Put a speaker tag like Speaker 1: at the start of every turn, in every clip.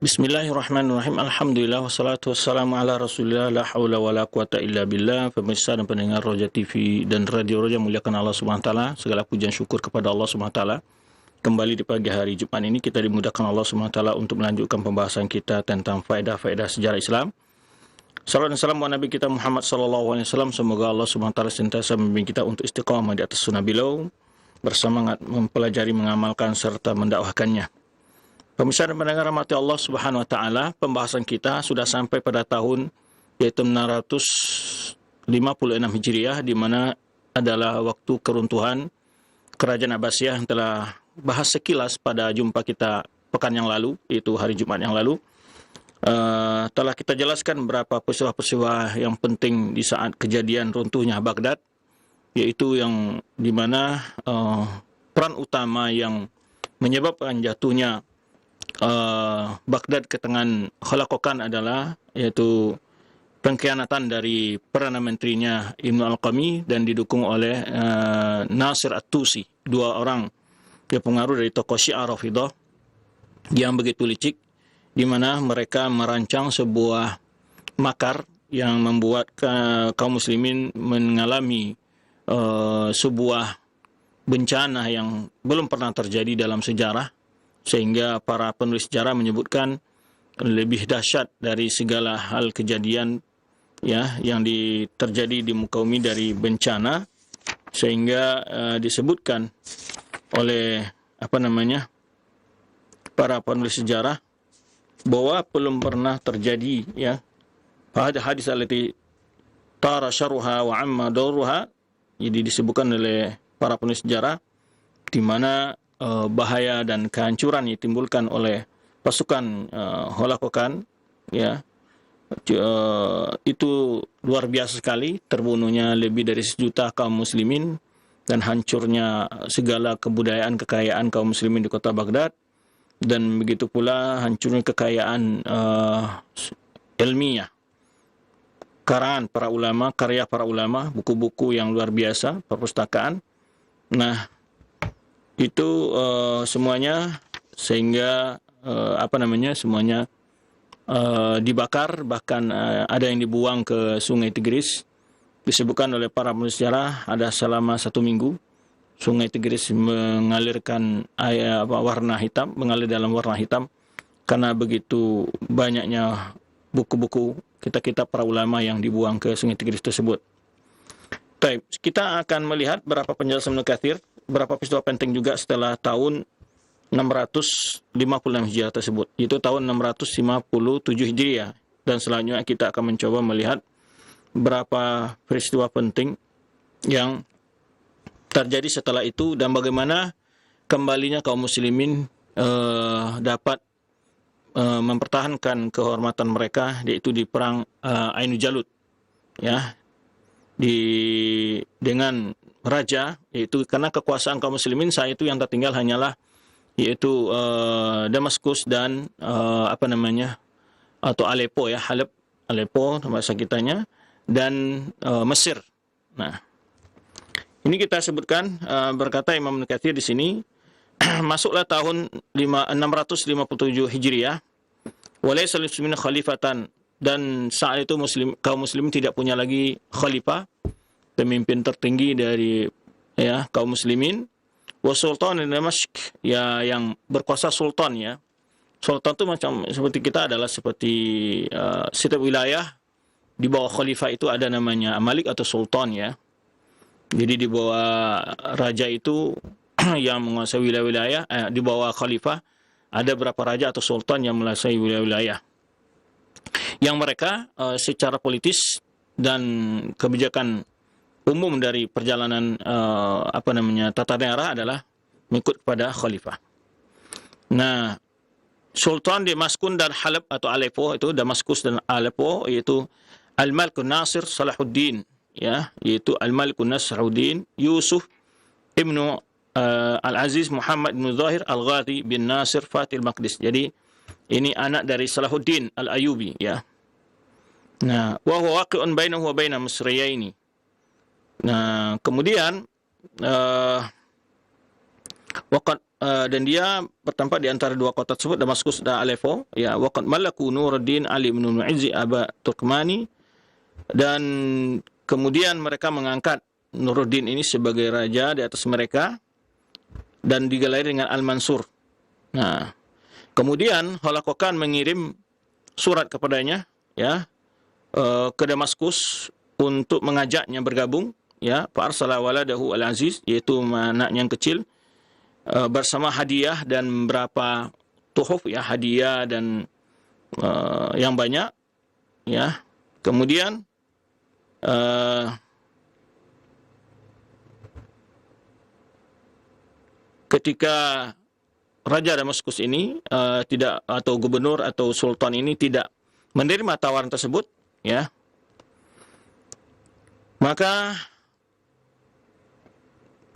Speaker 1: Bismillahirrahmanirrahim. Alhamdulillah wassalatu wassalamu ala Rasulillah la haula wala quwata illa billah. Pemirsa dan pendengar Roja TV dan Radio Roja, muliakan Allah Subhanahu wa taala. Segala pujian syukur kepada Allah Subhanahu wa taala. Kembali di pagi hari Jumat ini kita dimudahkan Allah Subhanahu wa taala untuk melanjutkan pembahasan kita tentang faedah-faedah sejarah Islam. Salawat dan salam kepada Nabi kita Muhammad sallallahu alaihi wasallam. Semoga Allah Subhanahu wa taala sentiasa membimbing kita untuk istiqamah di atas sunnah beliau, bersemangat mempelajari, mengamalkan serta mendakwahkannya. Pemirsa dan pendengar rahmati Allah Subhanahu wa taala, pembahasan kita sudah sampai pada tahun yaitu 656 Hijriah, di mana adalah waktu keruntuhan Kerajaan Abbasiyah yang telah bahas sekilas pada jumpa kita pekan yang lalu, yaitu hari Jumat yang lalu. Telah kita jelaskan beberapa peristiwa-peristiwa yang penting di saat kejadian runtuhnya Baghdad, yaitu yang di mana peran utama yang menyebabkan jatuhnya Baghdad ke tangan Khalaqokan adalah yaitu pengkhianatan dari Perdana Menterinya Ibn Al-Qami dan didukung oleh Nasir At-Tusi, dua orang pengaruh dari tokoh Syiah Rafidah yang begitu licik, di mana mereka merancang sebuah makar yang membuat kaum muslimin mengalami sebuah bencana yang belum pernah terjadi dalam sejarah, sehingga para penulis sejarah menyebutkan lebih dahsyat dari segala hal kejadian yang terjadi di muka bumi dari bencana, sehingga disebutkan oleh para penulis sejarah bahwa belum pernah terjadi hadis alati tara syarruha wa amma daruha. Jadi disebutkan oleh para penulis sejarah di mana bahaya dan kehancuran yang ditimbulkan oleh pasukan Khalaqokan itu luar biasa sekali. Terbunuhnya lebih dari 1 juta kaum muslimin dan hancurnya segala kebudayaan kekayaan kaum muslimin di kota Baghdad, dan begitu pula hancurnya kekayaan ilmiah, karangan para ulama, karya para ulama, buku-buku yang luar biasa, perpustakaan. Nah, itu semuanya sehingga semuanya dibakar, bahkan ada yang dibuang ke Sungai Tigris. Disebutkan oleh para penulis sejarah ada selama 1 minggu Sungai Tigris mengalirkan warna hitam, mengalir dalam warna hitam karena begitu banyaknya buku-buku kitab-kitab para ulama yang dibuang ke Sungai Tigris tersebut. Baik, kita akan melihat beberapa penjelasan Ibnu Katsir, beberapa peristiwa penting juga setelah tahun 656 Hijriah tersebut, itu tahun 657 Hijriah, dan selanjutnya kita akan mencoba melihat beberapa peristiwa penting yang terjadi setelah itu dan bagaimana kembalinya kaum muslimin dapat mempertahankan kehormatan mereka, yaitu di perang Ainu Jalut dengan raja, yaitu karena kekuasaan kaum muslimin saat itu yang tertinggal hanyalah yaitu Damaskus dan atau Aleppo Halep, Aleppo bahasa kitanya, dan Mesir. Nah, ini kita sebutkan berkata Imam Ibnu Katsir di sini, masuklah tahun 657 Hijriah, walaysa lil muslimin khalifatan, dan saat itu kaum muslimin tidak punya lagi khalifah, pemimpin tertinggi dari kaum muslimin. Wa sultan di Damashq, yang berkuasa sultan Sultan itu macam seperti kita adalah seperti setiap wilayah di bawah khalifah itu ada namanya malik atau sultan Jadi di bawah raja itu yang menguasai wilayah-wilayah, di bawah khalifah ada berapa raja atau sultan yang menguasai wilayah-wilayah. Yang mereka secara politis dan kebijakan umum dari perjalanan tata negara adalah mengikut kepada khalifah. Nah, Sultan Damaskus dan Halab atau Aleppo, itu Damaskus dan Aleppo, yaitu Al-Malik Nasir Salahuddin, yaitu Al-Malik Nasir Salahuddin Yusuf ibnu Al-Aziz Muhammad ibn Zahir Al-Ghazi bin Nasir Fatih Al-Maqdis. Jadi ini anak dari Salahuddin Al-Ayubi Nah, wa huwa waqi'un bainahu wa baina Misriyaini. Nah, kemudian waqad dan dia bertempat di antara dua kota tersebut, Damaskus dan Aleppo. Ya, waqad malaku Nuruddin Ali bin Mu'izzi Aba Turkmani, dan kemudian mereka mengangkat Nuruddin ini sebagai raja di atas mereka dan digelari dengan Al-Mansur. Nah, kemudian Hulagu Khan mengirim surat kepadanya, ya, ke Damaskus untuk mengajaknya bergabung, ya, fa arsala waladahu Al-Aziz, yaitu anaknya yang kecil, bersama hadiah dan beberapa tuhuf, ya, hadiah dan yang banyak, ya. Kemudian ketika Raja Damaskus ini tidak, atau gubernur atau sultan ini tidak menerima tawaran tersebut, ya, maka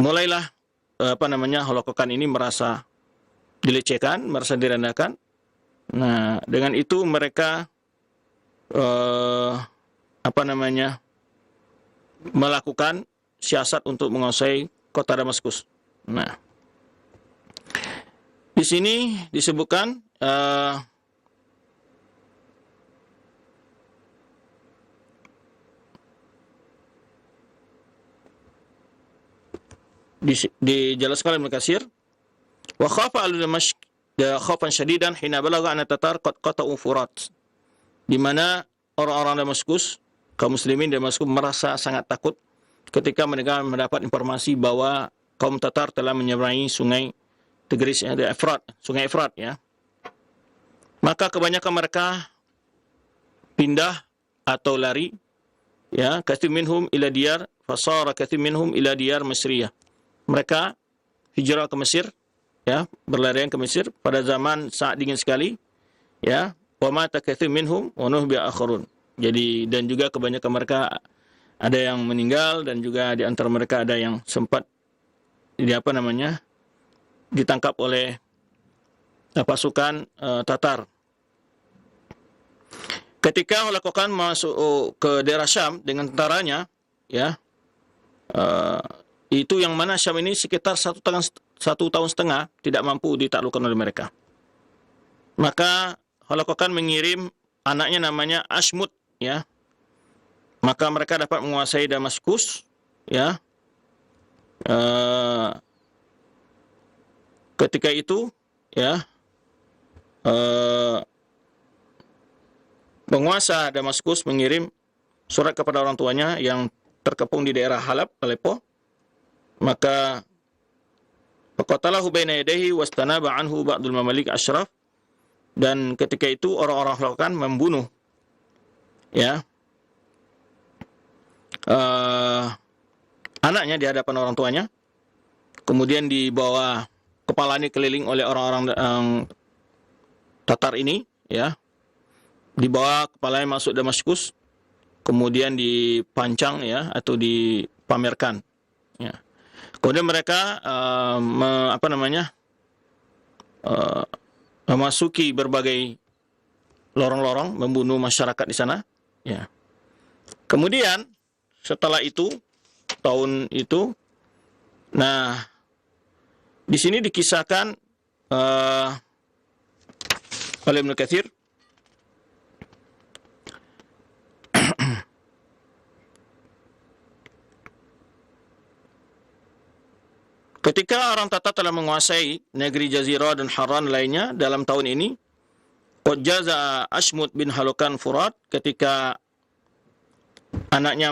Speaker 1: mulailah Hulagu Khan ini merasa dilecehkan, merasa direndahkan. Nah, dengan itu mereka melakukan siasat untuk menguasai kota Damaskus. Nah, di sini disebutkan dijelaskan oleh Ibnu Katsir, wa khafa al-Damashq khaufan syadidan hina balagha anna Tatar qad qata'u Furat, di mana orang-orang Damaskus, kaum muslimin Damaskus merasa sangat takut ketika mereka mendapat informasi bahwa kaum Tatar telah menyeberangi sungai Tigris, Efrat, sungai Efrat, ya. Maka kebanyakan mereka pindah atau lari, ya, katsir minhum ila diyar fasara katsir minhum ila diyar Misriyah. Mereka hijrah ke Mesir, ya, berlarian ke Mesir pada zaman saat dingin sekali, ya. Wa mata katsir minhum wa nuhbiya akharun. Jadi, dan juga kebanyakan mereka ada yang meninggal, dan juga di antara mereka ada yang sempat ditangkap oleh pasukan Tatar. Ketika Hulagu Khan masuk ke daerah Syam dengan tentaranya, ya, itu yang mana Syam ini sekitar 1 tahun setengah tidak mampu ditaklukkan oleh mereka. Maka Hulagu Khan mengirim anaknya namanya Ashmut, ya. Maka mereka dapat menguasai Damaskus, ya. Ketika itu, ya, penguasa Damaskus mengirim surat kepada orang tuanya yang terkepung di daerah Halab, Aleppo. Maka faqatalahu baina yadayhi wastanaba anhu ba'dul mamalik asyraf, dan ketika itu orang-orang Hulagu Khan membunuh, ya, anaknya di hadapan orang tuanya. Kemudian dibawa kepalanya keliling oleh orang-orang Tatar ini, ya. Dibawa kepalanya masuk Damaskus, kemudian dipancang, ya, atau dipamerkan, ya. Kemudian mereka memasuki berbagai lorong-lorong, membunuh masyarakat di sana, ya. Kemudian setelah itu, tahun itu, nah, di sini dikisahkan oleh Ibnu Katsir, ketika orang Tatar telah menguasai negeri Jazirah dan Harran lainnya dalam tahun ini, qad jaza Ashmut bin Hulagu Khan Furat, ketika anaknya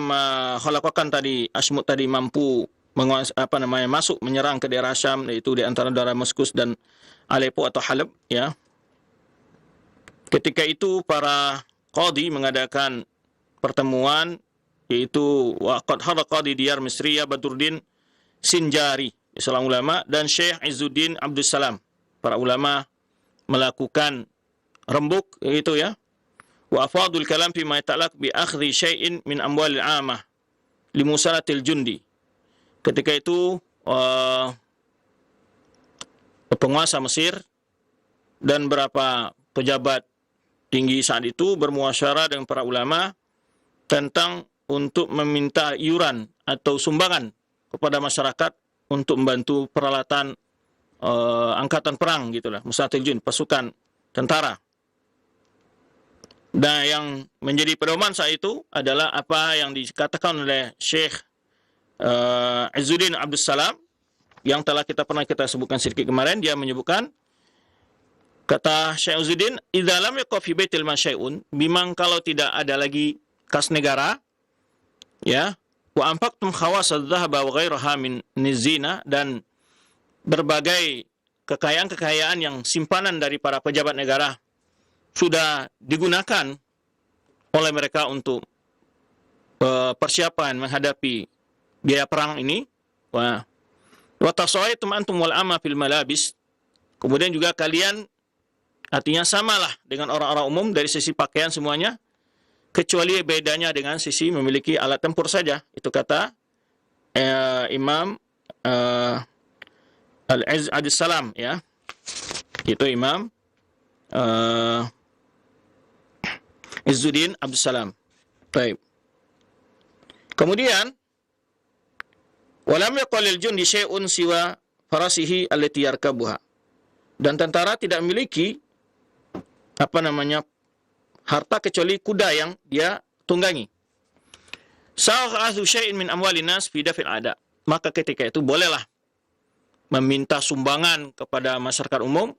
Speaker 1: Hulagu Khan tadi, Ashmut tadi, mampu masuk menyerang ke daerah Syam, yaitu di antara daerah Damaskus dan Aleppo atau Halab, ya. Ketika itu para qadhi mengadakan pertemuan, yaitu waqad hadha qadhi diyar Misriyah Badruddin Sinjari, seorang ulama, dan Syekh Izzuddin Abdus Salam. Para ulama melakukan rembuk, itu, ya. Wa afadul kalam fi ma yata'allaq bi akhdhi syai'in min amwalil 'amah li musalatil jundi. Ketika itu penguasa Mesir dan beberapa pejabat tinggi saat itu bermuasyarah dengan para ulama tentang untuk meminta iuran atau sumbangan kepada masyarakat untuk membantu peralatan angkatan perang gitulah, Musatilujun, pasukan tentara. Dan yang menjadi pedoman saat itu adalah apa yang dikatakan oleh Syekh Izzuddin Abdus Salam yang telah kita sebutkan sedikit kemarin. Dia menyebutkan, kata Syekh Izzuddin, idza lam yakun fi baitil mal syai'un, memang kalau tidak ada lagi kas negara, ya, wa anfaqtum khawasad dhahaba wa ghairaha min nizina, dan berbagai kekayaan-kekayaan yang simpanan dari para pejabat negara sudah digunakan oleh mereka untuk persiapan menghadapi biaya perang ini. Wa tasawaitum antum wal ama fil malabis, kemudian juga kalian artinya samalah dengan orang-orang umum dari sisi pakaian semuanya, kecuali bedanya dengan sisi memiliki alat tempur saja. Itu kata Imam Al-Izz Adis Salam, ya. Itu Imam Izzuddin Abdus Salam. Baik. Kemudian, walam yaqalil jundi syai'un siwa farasihi allati yarkabuha. Dan tentara tidak memiliki harta kecuali kuda yang dia tunggangi. Sa'ahu syai'in min amwalin nas fi daf'il ada. Maka ketika itu bolehlah meminta sumbangan kepada masyarakat umum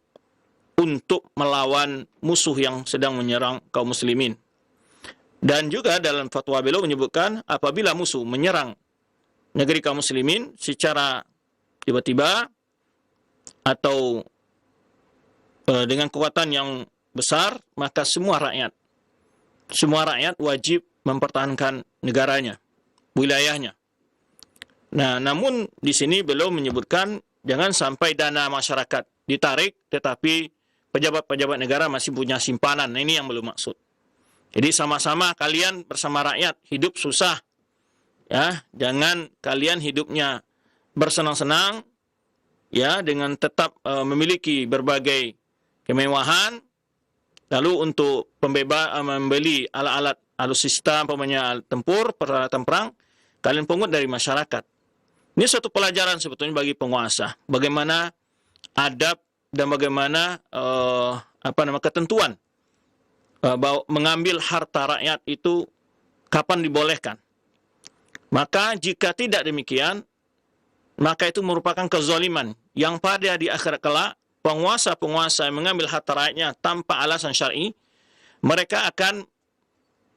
Speaker 1: untuk melawan musuh yang sedang menyerang kaum muslimin. Dan juga dalam fatwa beliau menyebutkan, apabila musuh menyerang negeri kaum muslimin secara tiba-tiba atau dengan kekuatan yang besar, maka semua rakyat wajib mempertahankan negaranya, wilayahnya. Nah, namun di sini beliau menyebutkan jangan sampai dana masyarakat ditarik, tetapi pejabat-pejabat negara masih punya simpanan. Nah, ini yang belum maksud. Jadi sama-sama kalian bersama rakyat hidup susah, ya. Jangan kalian hidupnya bersenang-senang, ya, dengan tetap memiliki berbagai kemewahan, lalu untuk membeli alat-alat alutsista, alat tempur, peralatan perang, kalian pungut dari masyarakat. Ini suatu pelajaran sebetulnya bagi penguasa. Bagaimana adab dan bagaimana ketentuan bahwa mengambil harta rakyat itu kapan dibolehkan. Maka jika tidak demikian, maka itu merupakan kezaliman yang pada di akhirat kelak penguasa-penguasa yang mengambil harta rakyatnya tanpa alasan syar'i, mereka akan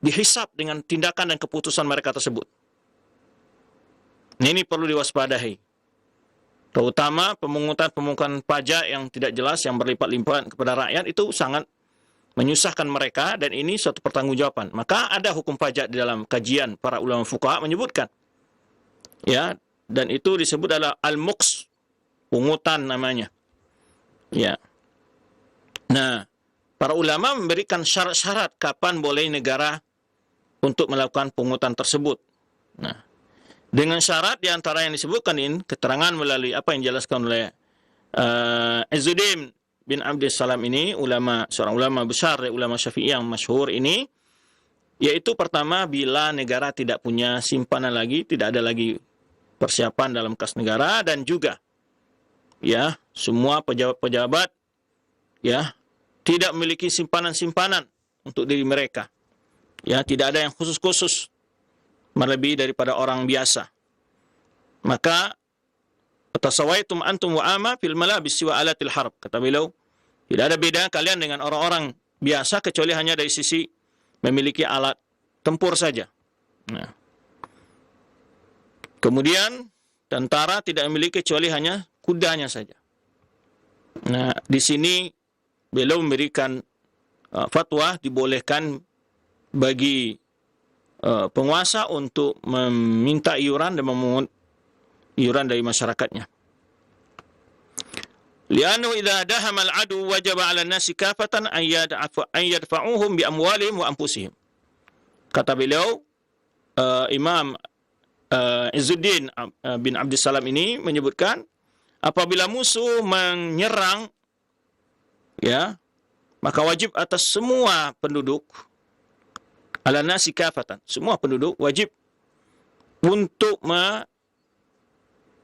Speaker 1: dihisab dengan tindakan dan keputusan mereka tersebut. Ini perlu diwaspadai. Terutama pemungutan pajak yang tidak jelas, yang berlipat-lipat kepada rakyat, itu sangat menyusahkan mereka, dan ini suatu pertanggungjawaban. Maka ada hukum pajak di dalam kajian para ulama fuqaha menyebutkan, ya, dan itu disebut adalah al-muqs, pungutan namanya. Ya. Nah, para ulama memberikan syarat-syarat kapan boleh negara untuk melakukan pungutan tersebut. Nah, dengan syarat diantara yang disebutkan ini, keterangan melalui apa yang dijelaskan oleh Izzuddin bin Abdus Salam ini, seorang ulama besar, ulama Syafi'i yang masyhur ini, yaitu pertama, bila negara tidak punya simpanan lagi, tidak ada lagi persiapan dalam kas negara, dan juga, ya, semua pejabat-pejabat, ya, tidak memiliki simpanan-simpanan untuk diri mereka. Ya, tidak ada yang khusus-khusus melebihi daripada orang biasa. Maka tasawaitum antum wa ama fil malabis wa alatil harb. Kata beliau, tidak ada beda kalian dengan orang-orang biasa kecuali hanya dari sisi memiliki alat tempur saja. Nah. Kemudian tentara tidak memiliki kecuali hanya kudanya saja. Nah, di sini beliau memberikan fatwa dibolehkan bagi penguasa untuk meminta iuran dan memungut iuran dari masyarakatnya. Li'annahu idza dahama al-'adu wajaba 'ala an-nasi kafatan an yadfa'uhum bi amwalihim wa anfusihim. Kata beliau, Imam Izzuddin bin Abdus Salam ini menyebutkan, apabila musuh menyerang, ya, maka wajib atas semua penduduk, ala nasi kafatan, semua penduduk wajib untuk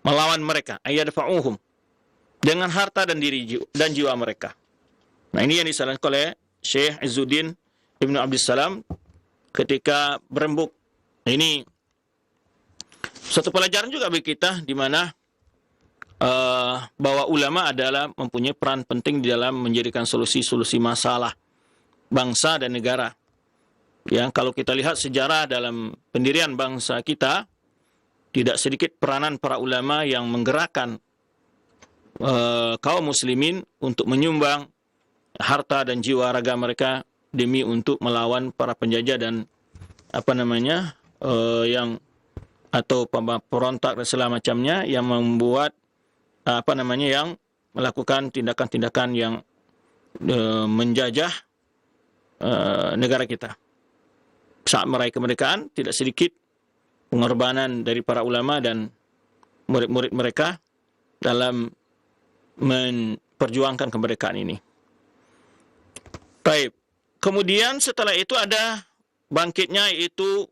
Speaker 1: melawan mereka, ayyadfa'uhum, dengan harta dan dan jiwa mereka. Nah, ini yang disarankan oleh Syekh Izzuddin Ibnu Abdussalam ketika berembuk. Ini satu pelajaran juga bagi kita, di mana bahwa ulama adalah mempunyai peran penting di dalam menjadikan solusi-solusi masalah bangsa dan negara. Ya, kalau kita lihat sejarah dalam pendirian bangsa kita, tidak sedikit peranan para ulama yang menggerakkan kaum muslimin untuk menyumbang harta dan jiwa raga mereka demi untuk melawan para penjajah dan yang atau pemberontak dan segala macamnya yang membuat yang melakukan tindakan-tindakan yang menjajah negara kita. Saat meraih kemerdekaan, tidak sedikit pengorbanan dari para ulama dan murid-murid mereka dalam memperjuangkan kemerdekaan ini. Baik. Kemudian setelah itu ada bangkitnya, yaitu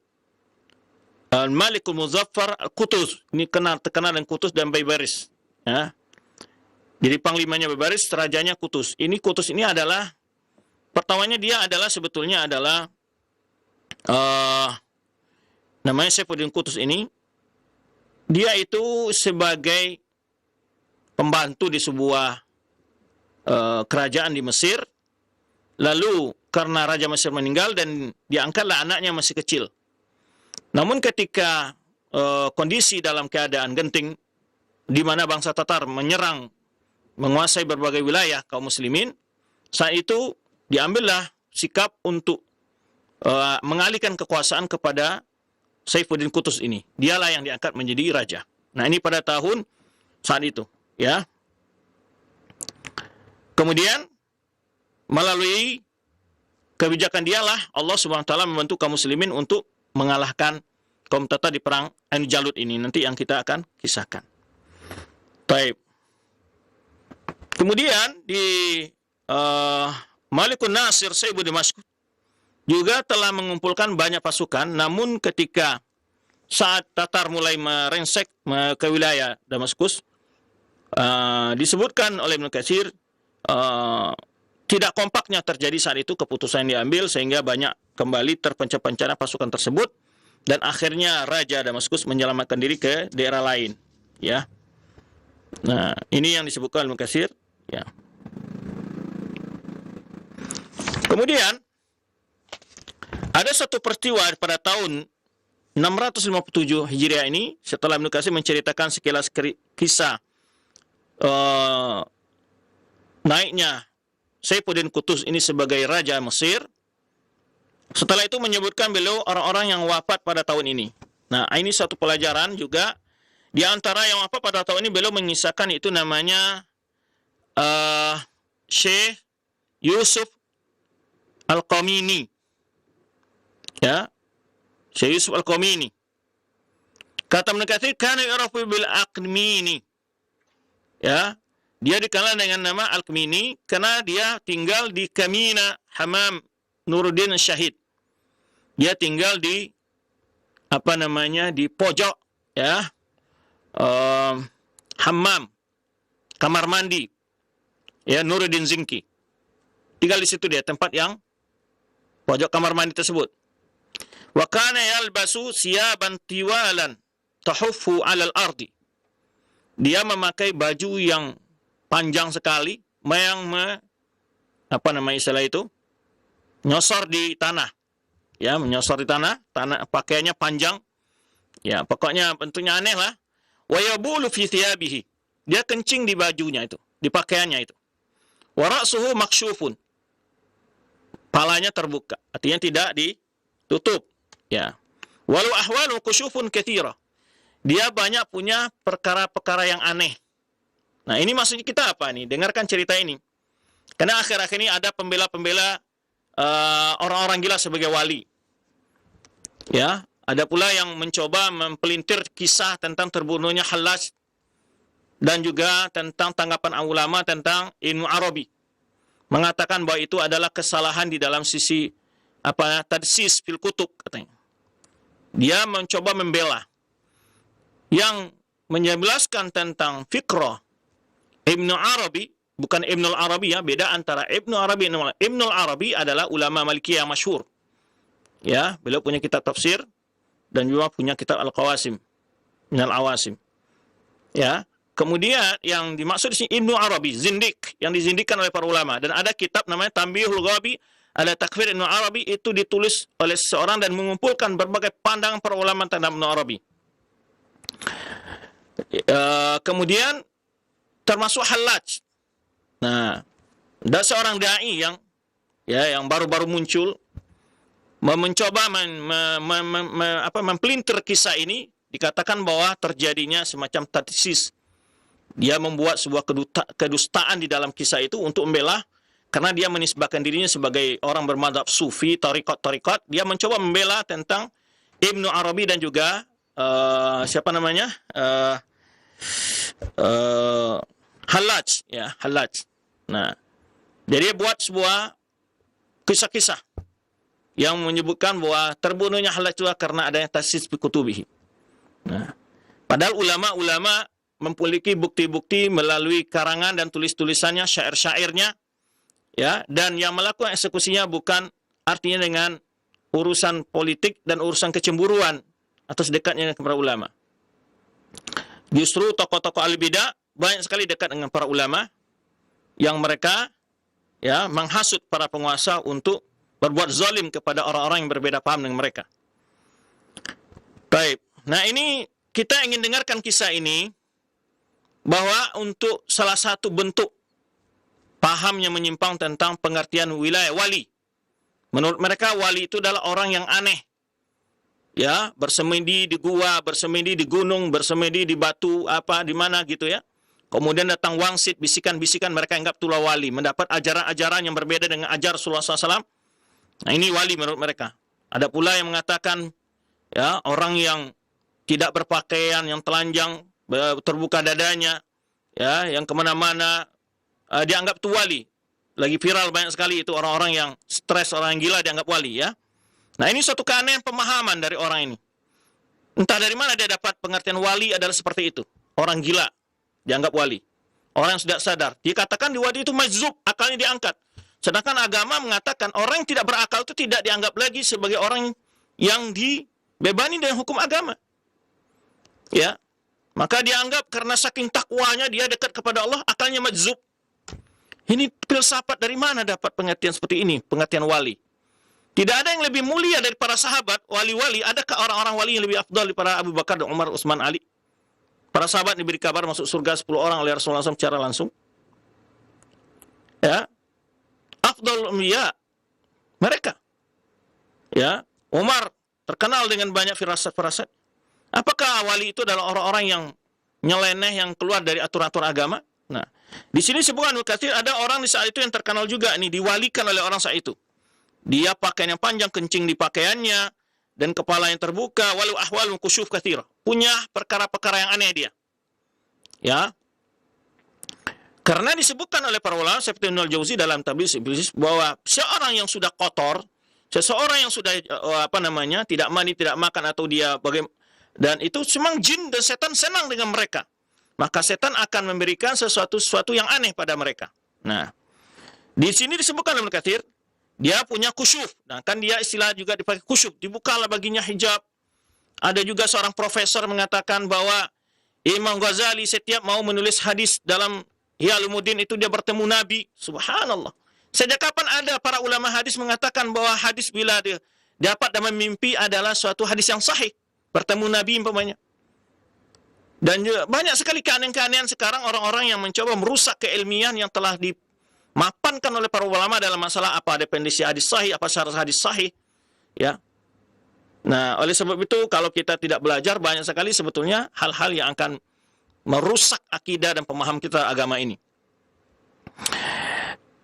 Speaker 1: Malikul Muzaffar Al-Qutuz. Ini terkenal dengan Qutuz dan Baybaris. Ya. Jadi panglimanya Baybaris, rajanya Qutuz. Qutuz ini adalah, pertamanya dia adalah sebetulnya adalah namanya Saifuddin Qutuz ini. Dia itu sebagai pembantu di sebuah kerajaan di Mesir. Lalu karena Raja Mesir meninggal dan diangkatlah anaknya masih kecil. Namun ketika kondisi dalam keadaan genting, di mana bangsa Tatar menyerang, menguasai berbagai wilayah kaum muslimin, saat itu diambillah sikap untuk mengalihkan kekuasaan kepada Saifuddin Qutuz ini. Dialah yang diangkat menjadi raja. Nah, ini pada tahun saat itu, ya. Kemudian melalui kebijakan dialah Allah Subhanahu wa taala membantu kaum muslimin untuk mengalahkan kaum Tatar di perang Ain Jalut ini, nanti yang kita akan kisahkan. Baik. Kemudian di Malikun Nasir Saibu Damaskus juga telah mengumpulkan banyak pasukan, namun ketika saat Tatar mulai merengsek ke wilayah Damaskus, disebutkan oleh Ibnu Katsir tidak kompaknya terjadi saat itu keputusan yang diambil, sehingga banyak kembali terpencar-pencar pasukan tersebut, dan akhirnya Raja Damaskus menyelamatkan diri ke daerah lain, ya. Nah, ini yang disebutkan oleh Ibnu Katsir, ya. Kemudian ada satu peristiwa pada tahun 657 Hijriah ini, setelah Ibnu Katsir menceritakan sekilas kisah naiknya Saifuddin Qutuz ini sebagai Raja Mesir. Setelah itu menyebutkan beliau orang-orang yang wafat pada tahun ini. Nah, ini satu pelajaran juga. Di antara yang wafat pada tahun ini, beliau mengisahkan itu namanya Syekh Yusuf Al-Qamini. Ya, Syekh Yusuf Al-Qamini. Kata Ibnu Katsir, kana yurafu bil Aqmini. Ya, dia dikenal dengan nama Al-Qamini karena dia tinggal di Kamina Hamam Nuruddin Syahid. Dia tinggal di di pojok, ya, hammam, kamar mandi, ya, Nuruddin Zinki. Tinggal di situ dia, tempat yang pojok kamar mandi tersebut. Wa kana yalbasu siyaban tiwalan tahuffu 'alal ardi. Dia memakai baju yang panjang sekali, yang istilah itu? Nyosor di tanah. Ya, menyosor di tanah pakaiannya panjang. Ya, pokoknya bentuknya aneh lah. Wa yabulu fi thiyabihi. Dia kencing di bajunya itu, di pakaiannya itu. Wa ra'suhu maksyufun. Palanya terbuka, artinya tidak ditutup, ya. Walau ahwalu kusyufun katsira. Dia banyak punya perkara-perkara yang aneh. Nah, ini maksudnya kita apa nih? Dengarkan cerita ini. Karena akhir-akhir ini ada pembela-pembela orang-orang gila sebagai wali. Ya, ada pula yang mencoba mempelintir kisah tentang terbunuhnya Hallaj dan juga tentang tanggapan ulama tentang Ibnu Arabi. Mengatakan bahwa itu adalah kesalahan di dalam sisi tadsis fil kutub, katanya. Dia mencoba membela yang menjelaskan tentang fikrah Ibnu Arabi, bukan Ibnul Arabi ya, beda antara Ibnu Arabi. Ibnul Arabi adalah ulama Malikiyah yang masyhur. Ya, beliau punya kitab tafsir dan juga punya kitab Al-Qawasim, Minal Awasim. Ya. Kemudian yang dimaksud di sini Ibnu Arabi, zindik, yang dizindikkan oleh para ulama, dan ada kitab namanya Tanbihul Ghabi ala Takfir Ibnu Arabi, itu ditulis oleh seseorang dan mengumpulkan berbagai pandangan para ulama tentang Ibnu Arabi. Kemudian termasuk Hallaj. Nah, ada seorang dai yang baru-baru muncul mencoba mempelintir kisah ini, dikatakan bahwa terjadinya semacam tadsis. Dia membuat sebuah kedustaan di dalam kisah itu untuk membela, karena dia menisbahkan dirinya sebagai orang bermadzhab sufi, tariqat. Dia mencoba membela tentang Ibnu Arabi dan juga siapa namanya? Hallaj, ya, Hallaj. Nah, jadi dia buat sebuah kisah-kisah yang menyebutkan bahwa terbunuhnya Hallaj itu karena adanya tasis fi kutubihi. Nah, padahal ulama-ulama memiliki bukti-bukti melalui karangan dan tulis-tulisannya, syair-syairnya, ya, dan yang melakukan eksekusinya bukan artinya dengan urusan politik dan urusan kecemburuan atau sedekatnya kepada ulama. Justru tokoh-tokoh al-bidah banyak sekali dekat dengan para ulama yang mereka ya menghasut para penguasa untuk berbuat zalim kepada orang-orang yang berbeda paham dengan mereka. Baik. Nah, ini kita ingin dengarkan kisah ini bahwa untuk salah satu bentuk paham yang menyimpang tentang pengertian wilayah wali. Menurut mereka wali itu adalah orang yang aneh. Ya, bersemedi di gua, bersemedi di gunung, bersemedi di batu, di mana gitu ya. Kemudian datang wangsit, bisikan-bisikan, mereka anggap itulah wali, mendapat ajaran-ajaran yang berbeda dengan ajar Rasulullah SAW. Nah, ini wali menurut mereka. Ada pula yang mengatakan ya, orang yang tidak berpakaian, yang telanjang, terbuka dadanya, ya, yang kemana-mana, dianggap itu wali. Lagi viral banyak sekali itu orang-orang yang stres, orang yang gila dianggap wali, ya. Nah, ini suatu keanehan pemahaman dari orang ini. Entah dari mana dia dapat pengertian wali adalah seperti itu. Orang gila dianggap wali. Orang yang sudah sadar. Dikatakan di wali itu majzub, akalnya diangkat. Sedangkan agama mengatakan orang yang tidak berakal itu tidak dianggap lagi sebagai orang yang dibebani dengan hukum agama. Ya. Maka dianggap karena saking takwanya dia dekat kepada Allah, akalnya majzub. Ini filsafat dari mana dapat pengertian seperti ini, pengertian wali? Tidak ada yang lebih mulia dari para sahabat, wali-wali. Adakah orang-orang wali yang lebih afdal daripada Abu Bakar dan Umar, Utsman, Ali? Para sahabat diberi kabar masuk surga 10 orang oleh Rasulullah SAW secara langsung. Ya. Afdal ummiya mereka. Ya, Umar terkenal dengan banyak firasat-firasat. Apakah wali itu adalah orang-orang yang nyeleneh, yang keluar dari aturan-aturan agama? Nah, di sini sebutkan ada orang di saat itu yang terkenal juga nih, diwalikan oleh orang saat itu. Dia pakaian yang panjang, kencing di pakaiannya, dan kepala yang terbuka, walau ahwal kusyuf katsira. Punya perkara-perkara yang aneh dia. Ya. Karena disebutkan oleh para ulama seperti Ibnu Al-Jauzi dalam Tablis Iblis bahwa seorang yang sudah kotor, seseorang yang sudah tidak mandi, tidak makan, atau dia dan itu memang jin dan setan senang dengan mereka. Maka setan akan memberikan sesuatu yang aneh pada mereka. Nah, di sini disebutkan dalam Katsir, dia punya kusyuf. Nah, kan dia istilah juga dipakai kusyuf. Dibukalah baginya hijab. Ada juga seorang profesor mengatakan bahwa Imam Ghazali setiap mau menulis hadis dalam Ihya Ulumuddin itu dia bertemu Nabi. Subhanallah. Sejak kapan ada para ulama hadis mengatakan bahwa hadis bila dia dapat dalam mimpi adalah suatu hadis yang sahih? Bertemu Nabi umpamanya. Dan juga banyak sekali keanehan-keanehan sekarang orang-orang yang mencoba merusak keilmian yang telah dimapankan oleh para ulama dalam masalah apa dependensi hadis sahih, apa syarat hadis sahih, ya. Nah, oleh sebab itu kalau kita tidak belajar banyak sekali sebetulnya hal-hal yang akan merusak akidah dan pemahaman kita agama ini.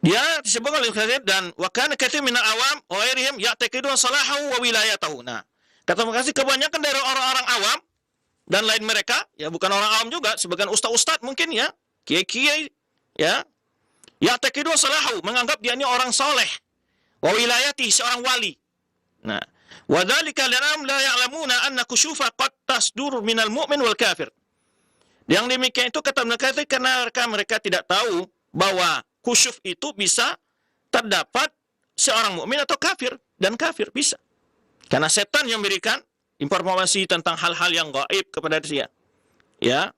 Speaker 1: Dia disebut oleh Katsir dan wa kana katsir minal awam wa ghairihim ya'taqidun salahu wa wilayatahu. Nah, kata makasih kebanyakan dari orang-orang awam dan lain mereka, ya bukan orang awam juga, sebagian ustaz-ustaz mungkin ya, kiai-kiai ya, ya'taqidun salahu, menganggap dia ini orang soleh, wa wilayati, seorang wali. Nah, wa dzalika lanam la ya'lamuna anna kusyufa qad tasdur minal mu'min wal kafir. Yang demikian itu kata mereka itu karena mereka tidak tahu bahwa khusyuk itu bisa terdapat seorang mukmin atau kafir, dan kafir bisa. Karena setan yang memberikan informasi tentang hal-hal yang gaib kepada dia. Ya.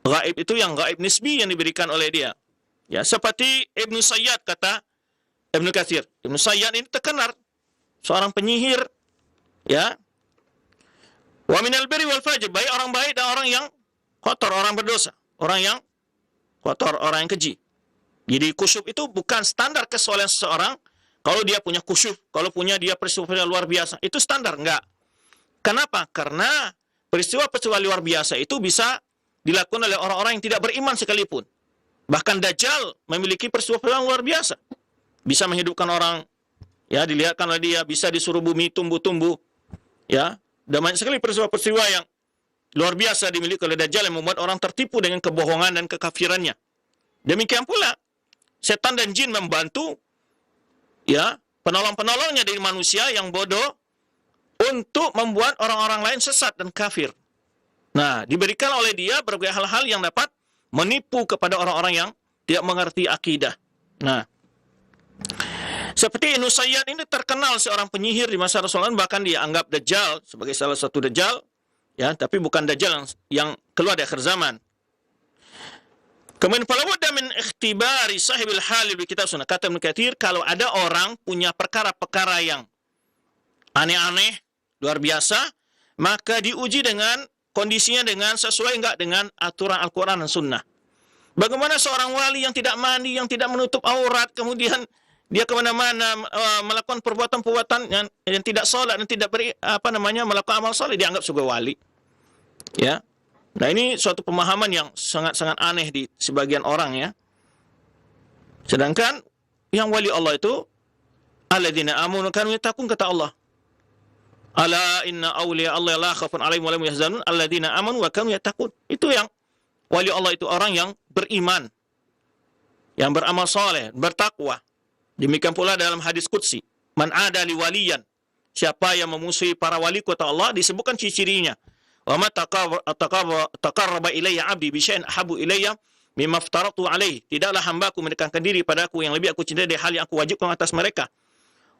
Speaker 1: Gaib itu yang gaib nisbi yang diberikan oleh dia. Ya, seperti Ibnu Sayyad kata Ibnu Katsir. Ibnu Sayyad ini terkenal seorang penyihir, ya. Wa minal birri wal fajr, baik orang baik dan orang yang kotor, orang berdosa, orang yang kotor, orang yang keji. Jadi khusyuk itu bukan standar kesolehan seseorang. Kalau dia punya khusyuk, kalau punya dia peristiwa luar biasa, itu standar, enggak. Kenapa? Karena peristiwa-peristiwa luar biasa itu bisa dilakukan oleh orang-orang yang tidak beriman sekalipun. Bahkan Dajjal memiliki peristiwa yang luar biasa. Bisa menghidupkan orang, ya, dilihatkan oleh dia, bisa disuruh bumi tumbuh-tumbuh, ya. Dan banyak sekali peristiwa-peristiwa yang luar biasa dimiliki oleh Dajjal yang membuat orang tertipu dengan kebohongan dan kekafirannya. Demikian pula setan dan jin membantu, ya, penolong-penolongnya dari manusia yang bodoh untuk membuat orang-orang lain sesat dan kafir. Nah, diberikan oleh dia berbagai hal-hal yang dapat menipu kepada orang-orang yang tidak mengerti akidah. Nah, seperti Ibnu Sayyad ini terkenal seorang penyihir di masa Rasulullah, bahkan dia anggap Dajjal sebagai salah satu Dajjal, ya, tapi bukan Dajjal yang keluar di akhir zaman. Kemudian fala budda min ikhtibari sahibil hal bi kitab sunnah. Kata Ibnu Katsir, kalau ada orang punya perkara-perkara yang aneh-aneh, luar biasa, maka diuji dengan kondisinya dengan sesuai enggak dengan aturan Al-Quran dan Sunnah. Bagaimana seorang wali yang tidak mandi, yang tidak menutup aurat, kemudian dia kemana-mana melakukan perbuatan-perbuatan yang tidak sholat dan tidak melakukan amal soleh, dianggap sebagai wali. Ya, nah ini suatu pemahaman yang sangat-sangat aneh di sebagian orang, ya. Sedangkan yang wali Allah itu alladzina amanu kanu yattaqun, kata Allah. Ala inna awliya Allah la khaufun alaihim wa la hum yahzanun alladzina amanu wa kanu yattaqun. Itu yang wali Allah itu orang yang beriman, yang beramal saleh, bertakwa. Demikian pula dalam hadis qudsi, man ada li waliyan, siapa yang memusuhi para wali kata Allah, disebutkan ciri-cirinya. Wa ma taqarraba ilayya 'abdi bi syai'in ahabbu ilayya mimma aftaratu alaihi. Tidaklah hambaku mendekatkan diri padaku yang lebih aku cintai dari hal yang aku wajibkan atas mereka.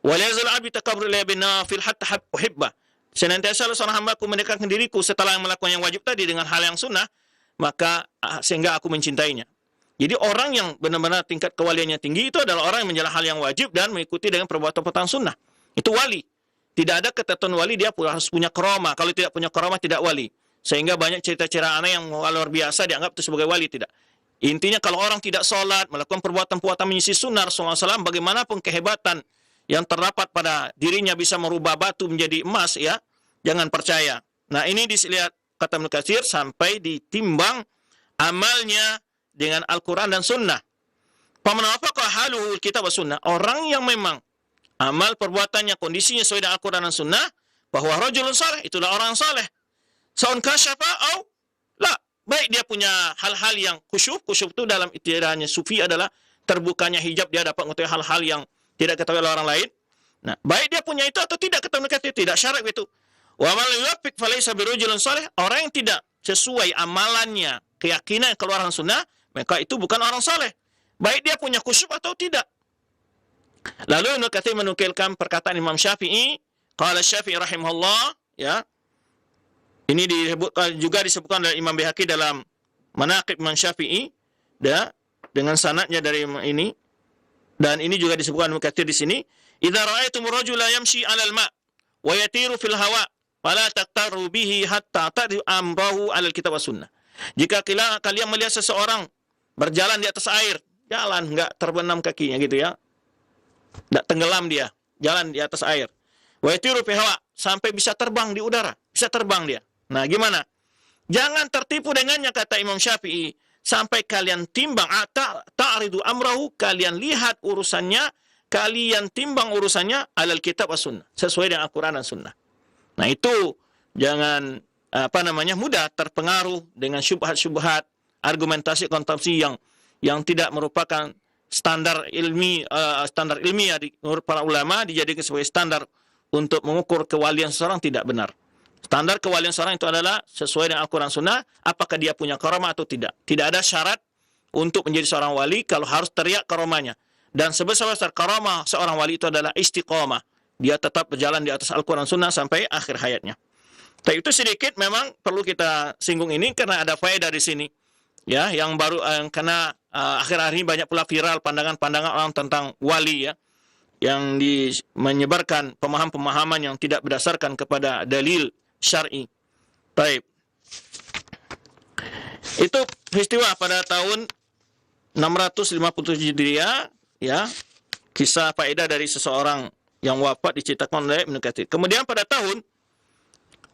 Speaker 1: Wa la yazal 'abdi taqarrabu ilayya bin nafil hatta uhibba. Senantiasa seorang hambaku mendekatkan diriku setelah melakukan yang wajib tadi dengan hal yang sunnah, maka sehingga aku mencintainya. Jadi orang yang benar-benar tingkat kewaliannya tinggi itu adalah orang yang menjalankan hal yang wajib dan mengikuti dengan perbuatan-perbuatan sunnah. Itu wali. Tidak ada ketentuan wali dia harus punya karomah. Kalau tidak punya karomah tidak wali. Sehingga banyak cerita-cerita aneh yang luar biasa dianggap itu sebagai wali, tidak. Intinya kalau orang tidak sholat, melakukan perbuatan-perbuatan menyisih sunnah Rasulullah SAW, bagaimanapun kehebatan yang terdapat pada dirinya bisa merubah batu menjadi emas, ya, jangan percaya. Nah, ini dilihat kata Ibnu Katsir sampai ditimbang amalnya dengan Al-Quran dan Sunnah. Paman apakah haluhu kitab wa sunnah? Orang yang memang amal perbuatannya kondisinya sesuai dengan Al-Quran dan Sunnah, bahwa rajulun saleh, itulah orang saleh. Saun kasyafa au la. Baik dia punya hal-hal yang khusyuk itu dalam istilah sufi adalah terbukanya hijab, dia dapat mengetahui hal-hal yang tidak ketahui oleh orang lain. Nah, baik dia punya itu atau tidak, kata mereka tidak syarat itu. Wa man yuwaffiq falaysa birajulin salih, orang yang tidak sesuai amalannya, keyakinan keluaran sunnah, maka itu bukan orang saleh. Baik dia punya khusyuk atau tidak. Lalu Ibnu Katsir menukilkan perkataan Imam Syafi'i, qala Syafi'i rahimahullah, ya. Ini juga disebutkan oleh Imam Baihaqi dalam Manaqib Imam Syafi'i, ya, dengan sanadnya dari ini. Dan ini juga disebutkan Ibnu Katsir di sini, idza ra'aitumur rajula yamshi 'alal ma' wa yatiru fil hawa fala taqtaru bihi hatta ta'rifu amrahu 'alal kitab was sunnah. Jika kalian melihat seseorang berjalan di atas air, jalan enggak terbenam kakinya gitu, ya. Enggak tenggelam dia, jalan di atas air. Wa yatiru fil hawa, sampai bisa terbang di udara, bisa terbang dia. Nah, gimana? Jangan tertipu dengannya, kata Imam Syafi'i, sampai kalian timbang ta'ridu amrahu, kalian lihat urusannya, kalian timbang urusannya alal kitab was sunnah, sesuai dengan Al-Quran dan Sunnah. Nah, itu jangan mudah terpengaruh dengan syubhat-syubhat, argumentasi kontrapsi yang tidak merupakan standar ilmiah menurut para ulama dijadikan sebagai standar untuk mengukur kewalian seseorang, tidak benar. Standar kewalian seorang itu adalah sesuai dengan Al-Quran Sunnah, apakah dia punya karamah atau tidak. Tidak ada syarat untuk menjadi seorang wali kalau harus teriak karamahnya. Dan sebesar-besar karamah seorang wali itu adalah istiqamah. Dia tetap berjalan di atas Al-Quran Sunnah sampai akhir hayatnya. Tapi itu sedikit memang perlu kita singgung ini karena ada faedah di sini. Ya, yang baru karena akhir-akhir ini banyak pula viral pandangan-pandangan orang tentang wali ya, yang menyebarkan pemahaman-pemahaman yang tidak berdasarkan kepada dalil syar'i. Baik. Itu peristiwa pada tahun 657 Hijriah ya. Kisah faedah dari seseorang yang wafat diceritakan oleh Ibnu Katsir. Kemudian pada tahun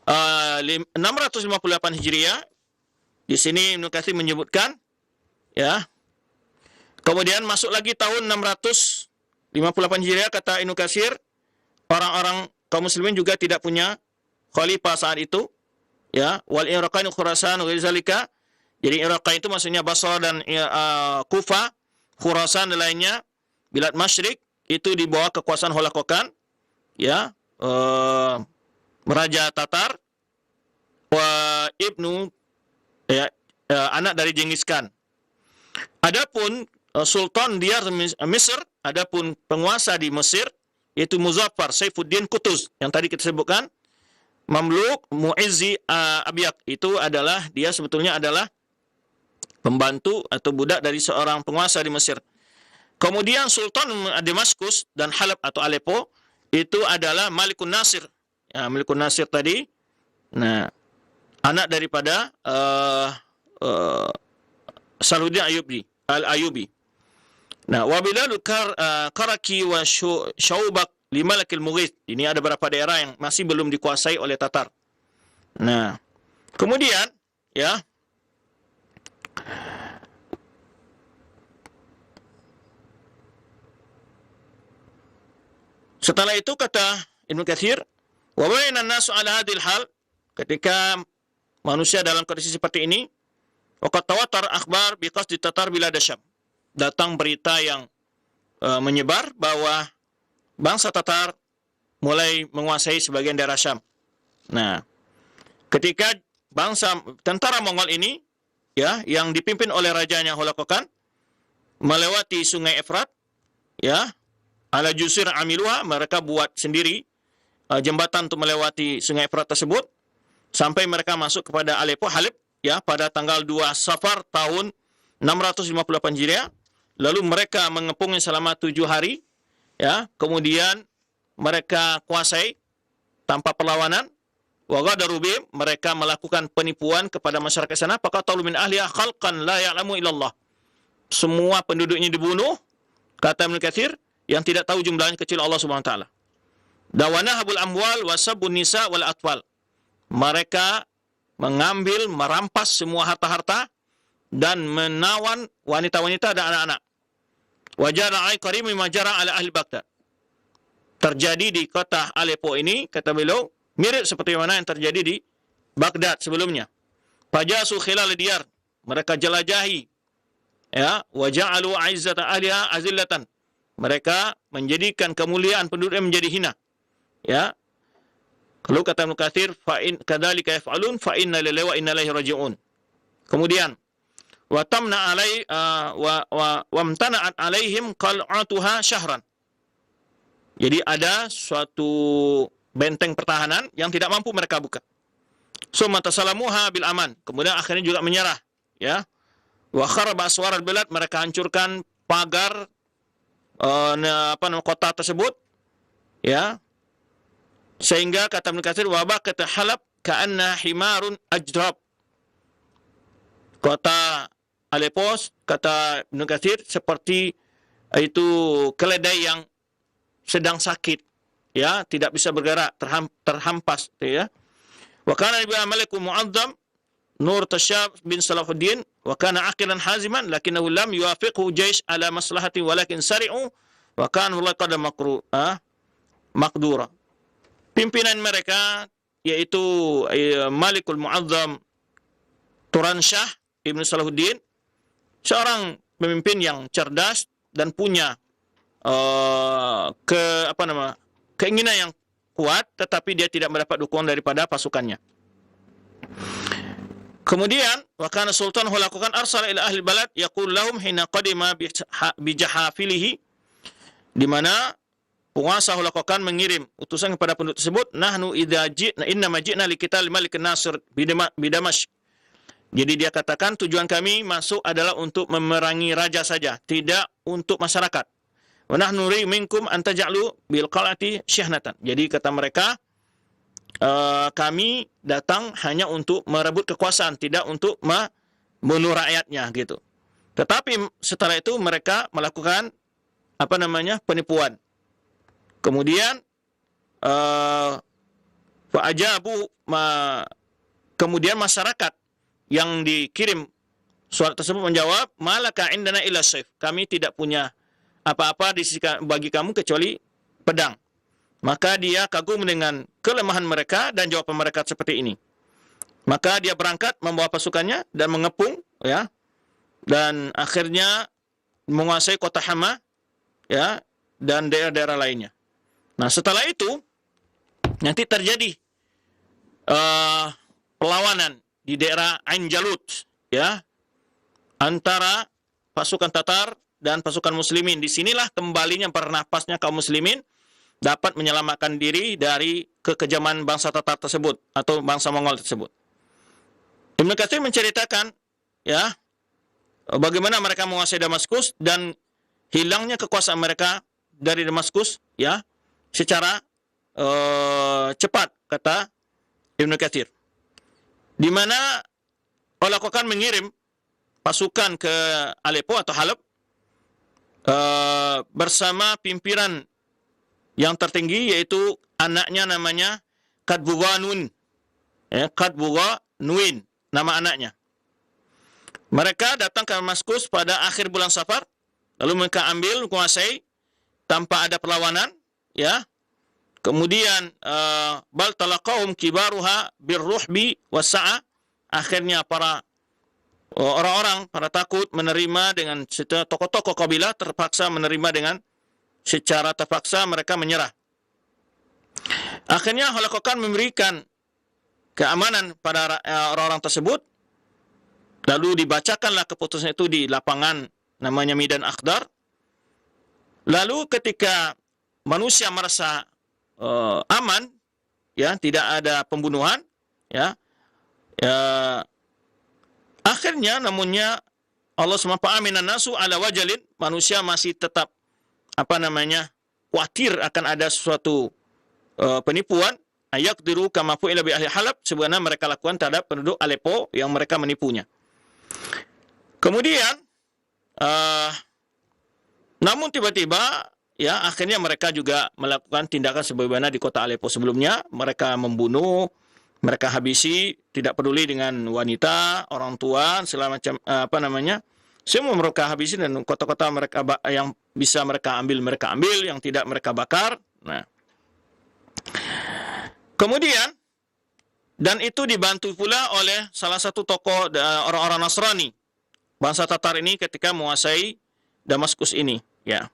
Speaker 1: 658 Hijriah di sini Ibnu Katsir menyebutkan ya. Kemudian masuk lagi tahun 658 Hijriah kata Ibnu Katsir, orang-orang kaum muslimin juga tidak punya khalifah saat itu ya, wal Iraqan Khurasan wa zalika. Jadi Iraqan itu maksudnya Basra dan Kufah, Khurasan dan lainnya, Bilad Masyrik itu di bawah kekuasaan Holakokan ya, Raja Tatar wa Ibnu ya, anak dari Genghis Khan. Adapun Sultan Diyar Mesir, adapun penguasa di Mesir yaitu Muzaffar Saifuddin Qutuz yang tadi kita sebutkan, Mamluk Muizzi Abyak, itu adalah dia sebetulnya adalah pembantu atau budak dari seorang penguasa di Mesir. Kemudian Sultan Damaskus dan Halab atau Aleppo itu adalah Malikun Nasir. Ya, Malikun Nasir tadi, nah anak daripada Salahuddin Al-Ayyubi. Nah, wabiladul Karaki wa Syaubak Limalakil Mughith. Ini ada beberapa daerah yang masih belum dikuasai oleh Tatar. Nah, kemudian ya, setelah itu kata Ibnu Katsir, wa bayna an-nasu ala hadhil hal, ketika manusia dalam kondisi seperti ini, waqad tawatar akhbar biqasdi Tatar bilad Syam. Datang berita yang menyebar bahwa bangsa Tatar mulai menguasai sebagian daerah Syam. Nah, ketika bangsa tentara Mongol ini ya, yang dipimpin oleh rajanya Holakokan melewati Sungai Efrat ya, ala Jusir Amiluha, mereka buat sendiri jembatan untuk melewati Sungai Efrat tersebut sampai mereka masuk kepada Aleppo, Halab ya, pada tanggal 2 Safar tahun 658 Hijriah. Lalu mereka mengepungnya selama 7 hari ya, kemudian mereka kuasai tanpa perlawanan. Wa ghadaru bihim, mereka melakukan penipuan kepada masyarakat sana. Faqatalu min ahliha khalqan la ya'lamu illallah. Semua penduduknya dibunuh, kata Ibnu Katsir, yang tidak tahu jumlahnya kecil Allah Subhanahu wa taala. Dawanahabul amwal wa sabbun nisa wal atfal. Mereka mengambil, merampas semua harta-harta dan menawan wanita-wanita dan anak-anak. Wajara ai qarim mimma jara ala ahli Baghdad. Terjadi di kota Aleppo ini, kata beliau, mirip seperti mana yang terjadi di Baghdad sebelumnya. Fajasu khilal diyar, mereka jelajahi ya, wa ja'alu aizzata ahliha azillatan. Mereka menjadikan kemuliaan penduduknya menjadi hina. Ya. Kalau kata Ibnu Katsir, fa in kadzalika yaf'alun fa inna lillahi wa inna ilaihi raji'un. Kemudian wa tamna alai wa amtana'at alaihim qal'atuha syahran. Jadi ada suatu benteng pertahanan yang tidak mampu mereka buka. Summa tasalamuha bil aman. Kemudian akhirnya juga menyerah, ya. Wa kharaba aswar al-bilad, mereka hancurkan pagar kota tersebut, ya. Sehingga kata Ibnu Katsir, wa baqat Halab ka'anna himarun ajrab. Kota Aleppo, kata Ibnu Katsir, seperti itu keledai yang sedang sakit, ya, tidak bisa bergerak, terhampas, ya. Wa kana Ibnu Malik Mu'azzam Nur Tashab bin Salahuddin wa kana aqilan haziman lakinnahu lam yuwafiqhu jaysh ala maslahati walakin sari'u wa kana wallahi qad maqdura. Pimpinan mereka yaitu Malikul Mu'azzam Turansyah Ibnu Salahuddin, seorang pemimpin yang cerdas dan punya keinginan yang kuat, tetapi dia tidak mendapat dukungan daripada pasukannya. Kemudian, wa kana sultan lakukan arsala ila ahli balad yaqul lahum hina qadima bijahafilihi, di mana penguasa lakukan mengirim utusan kepada penduduk tersebut, nahnu idza ji'na inna maji'na liqital malik nasir bidamasyq. Jadi dia katakan tujuan kami masuk adalah untuk memerangi raja saja, tidak untuk masyarakat. Wa nahnu nuri minkum an taj'alu bil qal'ati syihnatan. Jadi kata mereka, kami datang hanya untuk merebut kekuasaan, tidak untuk membunuh rakyatnya gitu. Tetapi setelah itu mereka melakukan penipuan. Kemudian kemudian masyarakat yang dikirim surat tersebut menjawab, malaka indana illa sayf. Kami tidak punya apa-apa bagi kamu kecuali pedang. Maka dia kagum dengan kelemahan mereka dan jawaban mereka seperti ini. Maka dia berangkat membawa pasukannya dan mengepung, ya, dan akhirnya menguasai kota Hama, ya, dan daerah-daerah lainnya. Nah, setelah itu nanti terjadi perlawanan di daerah Ain Jalut, ya, antara pasukan Tatar dan pasukan Muslimin. Disinilah kembalinya bernapasnya kaum Muslimin dapat menyelamatkan diri dari kekejaman bangsa Tatar tersebut atau bangsa Mongol tersebut. Ibnu Katsir menceritakan, ya, bagaimana mereka menguasai Damaskus dan hilangnya kekuasaan mereka dari Damaskus, ya, secara cepat, kata Ibnu Katsir. Di mana Allah akan mengirim pasukan ke Aleppo atau Halab bersama pimpinan yang tertinggi, yaitu anaknya namanya Qutbughanun, ya, Qutbughanun nama anaknya. Mereka datang ke Damaskus pada akhir bulan Safar, lalu mereka menguasai tanpa ada perlawanan, ya. Kemudian bal talaqahum kibaruha birruhbi wasa'a. Akhirnya para orang-orang pada takut menerima dengan tokoh-tokoh kabilah terpaksa menerima dengan secara terpaksa mereka menyerah. Akhirnya Holakokan memberikan keamanan pada orang-orang tersebut. Lalu dibacakanlah keputusan itu di lapangan namanya Midan Akhdar. Lalu ketika manusia merasa aman, ya, tidak ada pembunuhan, ya, akhirnya namunnya Allah SWT aminan nasu ala wajalin, manusia masih tetap khawatir akan ada suatu penipuan, ayaqdiru kama fu'ila bi ahli Halab, sebenarnya mereka lakukan terhadap penduduk Aleppo yang mereka menipunya. Kemudian namun tiba-tiba, ya, akhirnya mereka juga melakukan tindakan sebagaimana di kota Aleppo sebelumnya. Mereka membunuh, mereka habisi, tidak peduli dengan wanita, orang tua, segala macam semua mereka habisi, dan kota-kota mereka yang bisa mereka ambil, yang tidak mereka bakar. Nah, kemudian, dan itu dibantu pula oleh salah satu tokoh orang-orang Nasrani, bangsa Tatar ini ketika menguasai Damaskus ini, ya.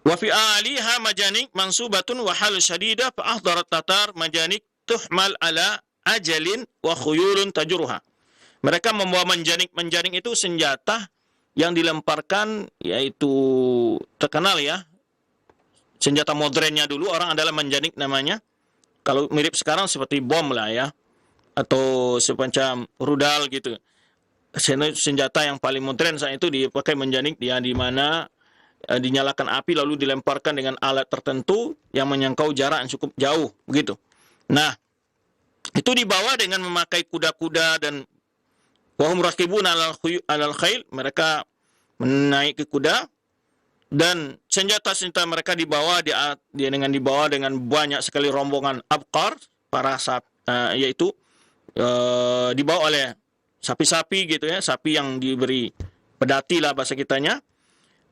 Speaker 1: Wa fi aliha majanik mansubatun wa hal syadidah fa ahdarat Tatar majanik tuhmal ala ajalin wa khuyulun tajruha. Mereka membawa menjanik itu senjata yang dilemparkan, yaitu terkenal, ya, senjata modernnya dulu orang adalah menjanik namanya. Kalau mirip sekarang seperti bom lah, ya, atau semacam rudal gitu. Senjata yang paling modern saat itu dipakai menjanik, dia di mana dinyalakan api lalu dilemparkan dengan alat tertentu yang menjangkau jarak yang cukup jauh, begitu. Nah, itu dibawa dengan memakai kuda-kuda dan wahum rakibun alal khail, mereka menaiki kuda, dan senjata-senjata mereka dibawa dengan banyak sekali rombongan abqar, para yaitu dibawa oleh sapi-sapi gitu, ya, sapi yang diberi pedati lah bahasa kitanya.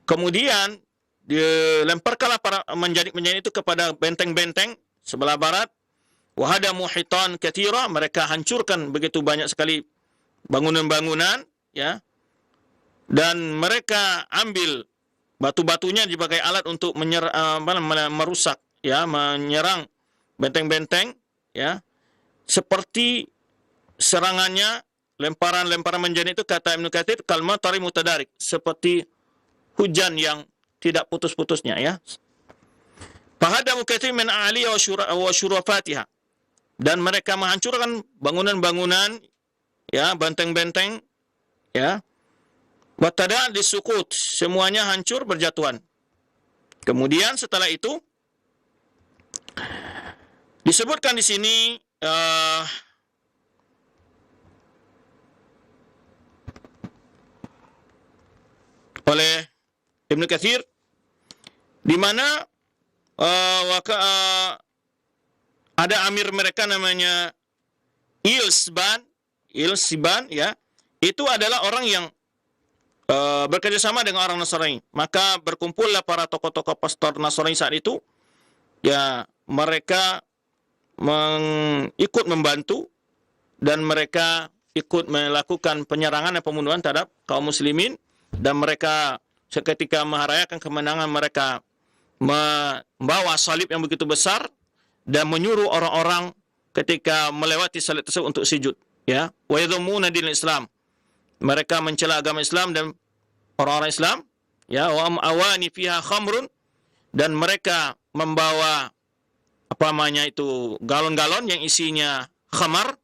Speaker 1: Kemudian dilemparkanlah para menjadi itu kepada benteng-benteng sebelah barat. Wahadamu hitan katsira, mereka hancurkan begitu banyak sekali bangunan-bangunan, ya. Dan mereka ambil batu-batunya dipakai alat untuk merusak, ya, menyerang benteng-benteng, ya, seperti serangannya lemparan-lemparan menjadi itu, kata Ibnu Katsir, kalmatari mutadarik, seperti hujan yang tidak putus-putusnya, ya. Fahadamu katsir min a'aliha wa syurafatiha, dan mereka menghancurkan bangunan-bangunan, ya, benteng-benteng, ya. Watada disukut, semuanya hancur berjatuhan. Kemudian setelah itu disebutkan di sini oleh Ibnu Katsir, di mana ada amir mereka namanya Ilsiban, ya, itu adalah orang yang bekerjasama dengan orang Nasrani. Maka berkumpullah para tokoh-tokoh pastor Nasrani saat itu, ya, mereka ikut membantu dan mereka ikut melakukan penyerangan dan pembunuhan terhadap kaum muslimin, dan mereka seketika merayakan kemenangan, mereka membawa salib yang begitu besar dan menyuruh orang-orang ketika melewati salib tersebut untuk sujud, ya. Wa yadhumuna dinal Islam, mereka mencela agama Islam dan orang-orang Islam, ya. Wa awani fiha khamrun, dan mereka membawa galon-galon yang isinya khamar,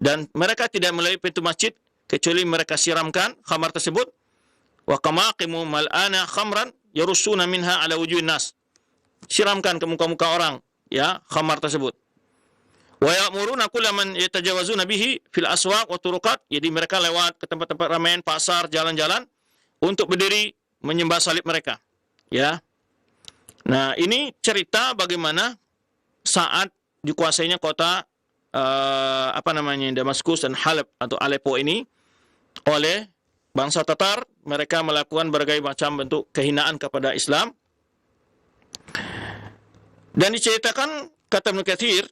Speaker 1: dan mereka tidak melalui pintu masjid kecuali mereka siramkan khamar tersebut. Wa kamaqimu mal'ana khamran yarussuna minha ala wujuhin nas, siramkan ke muka-muka orang, ya, khamar tersebut. Wa ya'muruna kullaman yatajawazuna bihi fil aswaq wa turuqat, jadi mereka lewat ke tempat-tempat ramaian, pasar, jalan-jalan, untuk berdiri menyembah salib mereka, ya. Nah, ini cerita bagaimana saat dikuasainya kota Damaskus dan Halab atau Aleppo ini oleh bangsa Tatar. Mereka melakukan berbagai macam bentuk kehinaan kepada Islam. Dan diceritakan, kata Ibnu Katsir,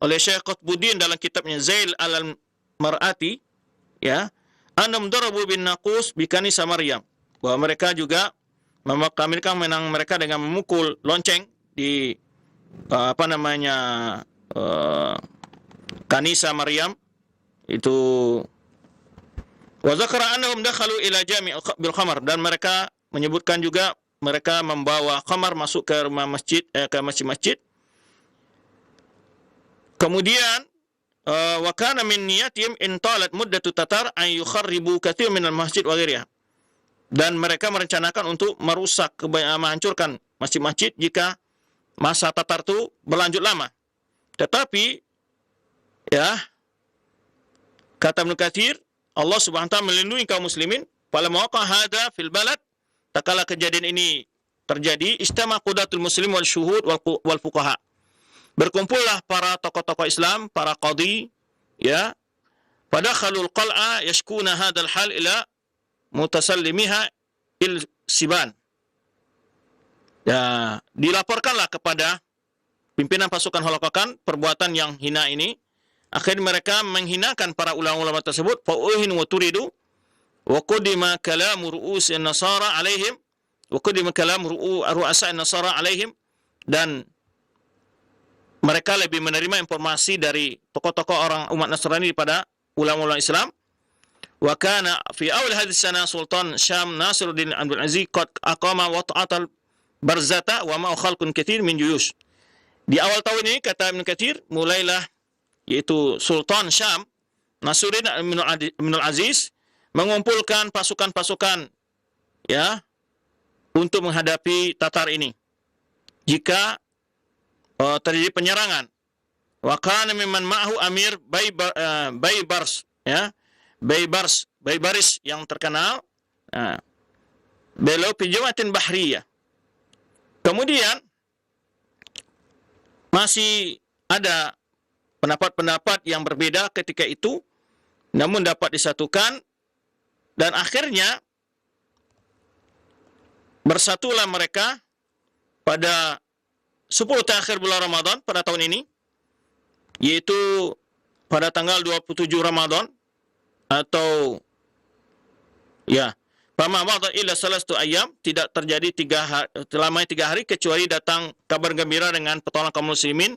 Speaker 1: oleh Syekh Qutbuddin dalam kitabnya Zail al-Mar'ati, ya, annam darabu bin naqus bi kanisa Maryam, bahwa mereka juga menang mereka dengan memukul lonceng di kanisa Maryam itu. Wa zakara annahum dakhalu ila jami' bil khamar, dan mereka menyebutkan juga mereka membawa khamar masuk ke rumah masjid, ke masjid-masjid. Kemudian wa kana min niyatihim in talat muddatu tatar an yukharribu katsir min al masjid wa ghairiha, dan mereka merencanakan untuk merusak, menghancurkan masjid-masjid jika masa Tatar itu berlanjut lama. Tetapi, ya, kata Ibnu Katsir, Allah Subhanahu wa taala melindungi kaum muslimin. Falamma waqa hadza fil balad, tak kala kejadian ini terjadi, istama qudatul muslim wal syuhud wal fuqaha, berkumpullah para tokoh-tokoh Islam, para qadhi, ya, fadakhalul qal'a yashkuna hadzal hal ila mutasallimiha Ilsiban. Ya, dilaporkanlah kepada pimpinan pasukan Holocaust perbuatan yang hina ini. Akhirnya mereka menghinakan para ulama-ulama tersebut. Fa'uhin wa turidu wa qudima kalamu ru'us an-nasara alaihim wa qudima kalamu ru'asa an-nasara alaihim, dan mereka lebih menerima informasi dari tokoh-tokoh orang umat Nasrani daripada ulama-ulama Islam. Wa kana fi awal hadhihi sana Sultan Syam Nasiruddin Abdul Aziz qad aqama wat'atal barzata wa ma khalqun katsir min juyush. Di awal tahun ini, kata Ibnu Katsir, mulailah, yaitu Sultan Syam Nasiruddin Abdul Aziz mengumpulkan pasukan-pasukan, ya, untuk menghadapi Tatar ini jika terjadi penyerangan. Wa kana mimman ma'ahu Amir Baybars, ya, Baybaris yang terkenal, beliau pijawatin bahriyah. Kemudian masih ada pendapat-pendapat yang berbeda ketika itu, namun dapat disatukan, dan akhirnya bersatulah mereka pada 10 terakhir bulan Ramadan pada tahun ini, yaitu pada tanggal 27 Ramadan, atau, ya, Fama madha illa salastu ayyam, tidak terjadi selama 3 hari kecuali datang kabar gembira dengan pertolongan kaum muslimin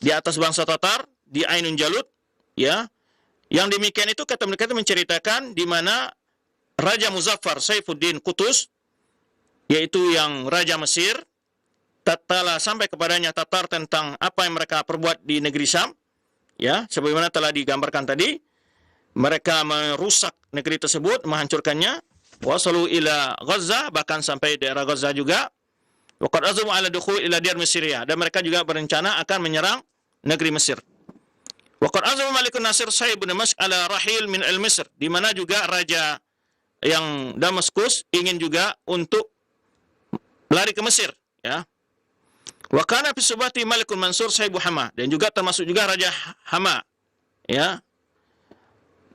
Speaker 1: di atas bangsa Tatar di Ainun Jalut, ya. Yang demikian itu kata mereka itu menceritakan di mana Raja Muzaffar Saifuddin Qutus, yaitu yang Raja Mesir, tatkala sampai kepadanya Tatar tentang apa yang mereka perbuat di negeri Syam, ya, sebagaimana telah digambarkan tadi, mereka merusak negeri tersebut, menghancurkannya, wasalu ila Gaza, bahkan sampai daerah Gaza juga, waqad azamu ala dukhul ila diyar Mesiriyah, dan mereka juga berencana akan menyerang negeri Mesir. Waqad azamu Malikun Nasir Sa'ib bin Damashq ala rahil min al-Misr, di mana juga raja yang Damaskus ingin juga untuk lari ke Mesir, ya. Wa kana fi subati Malikul Mansur Saibu Hama, dan juga termasuk juga Raja Hama, ya.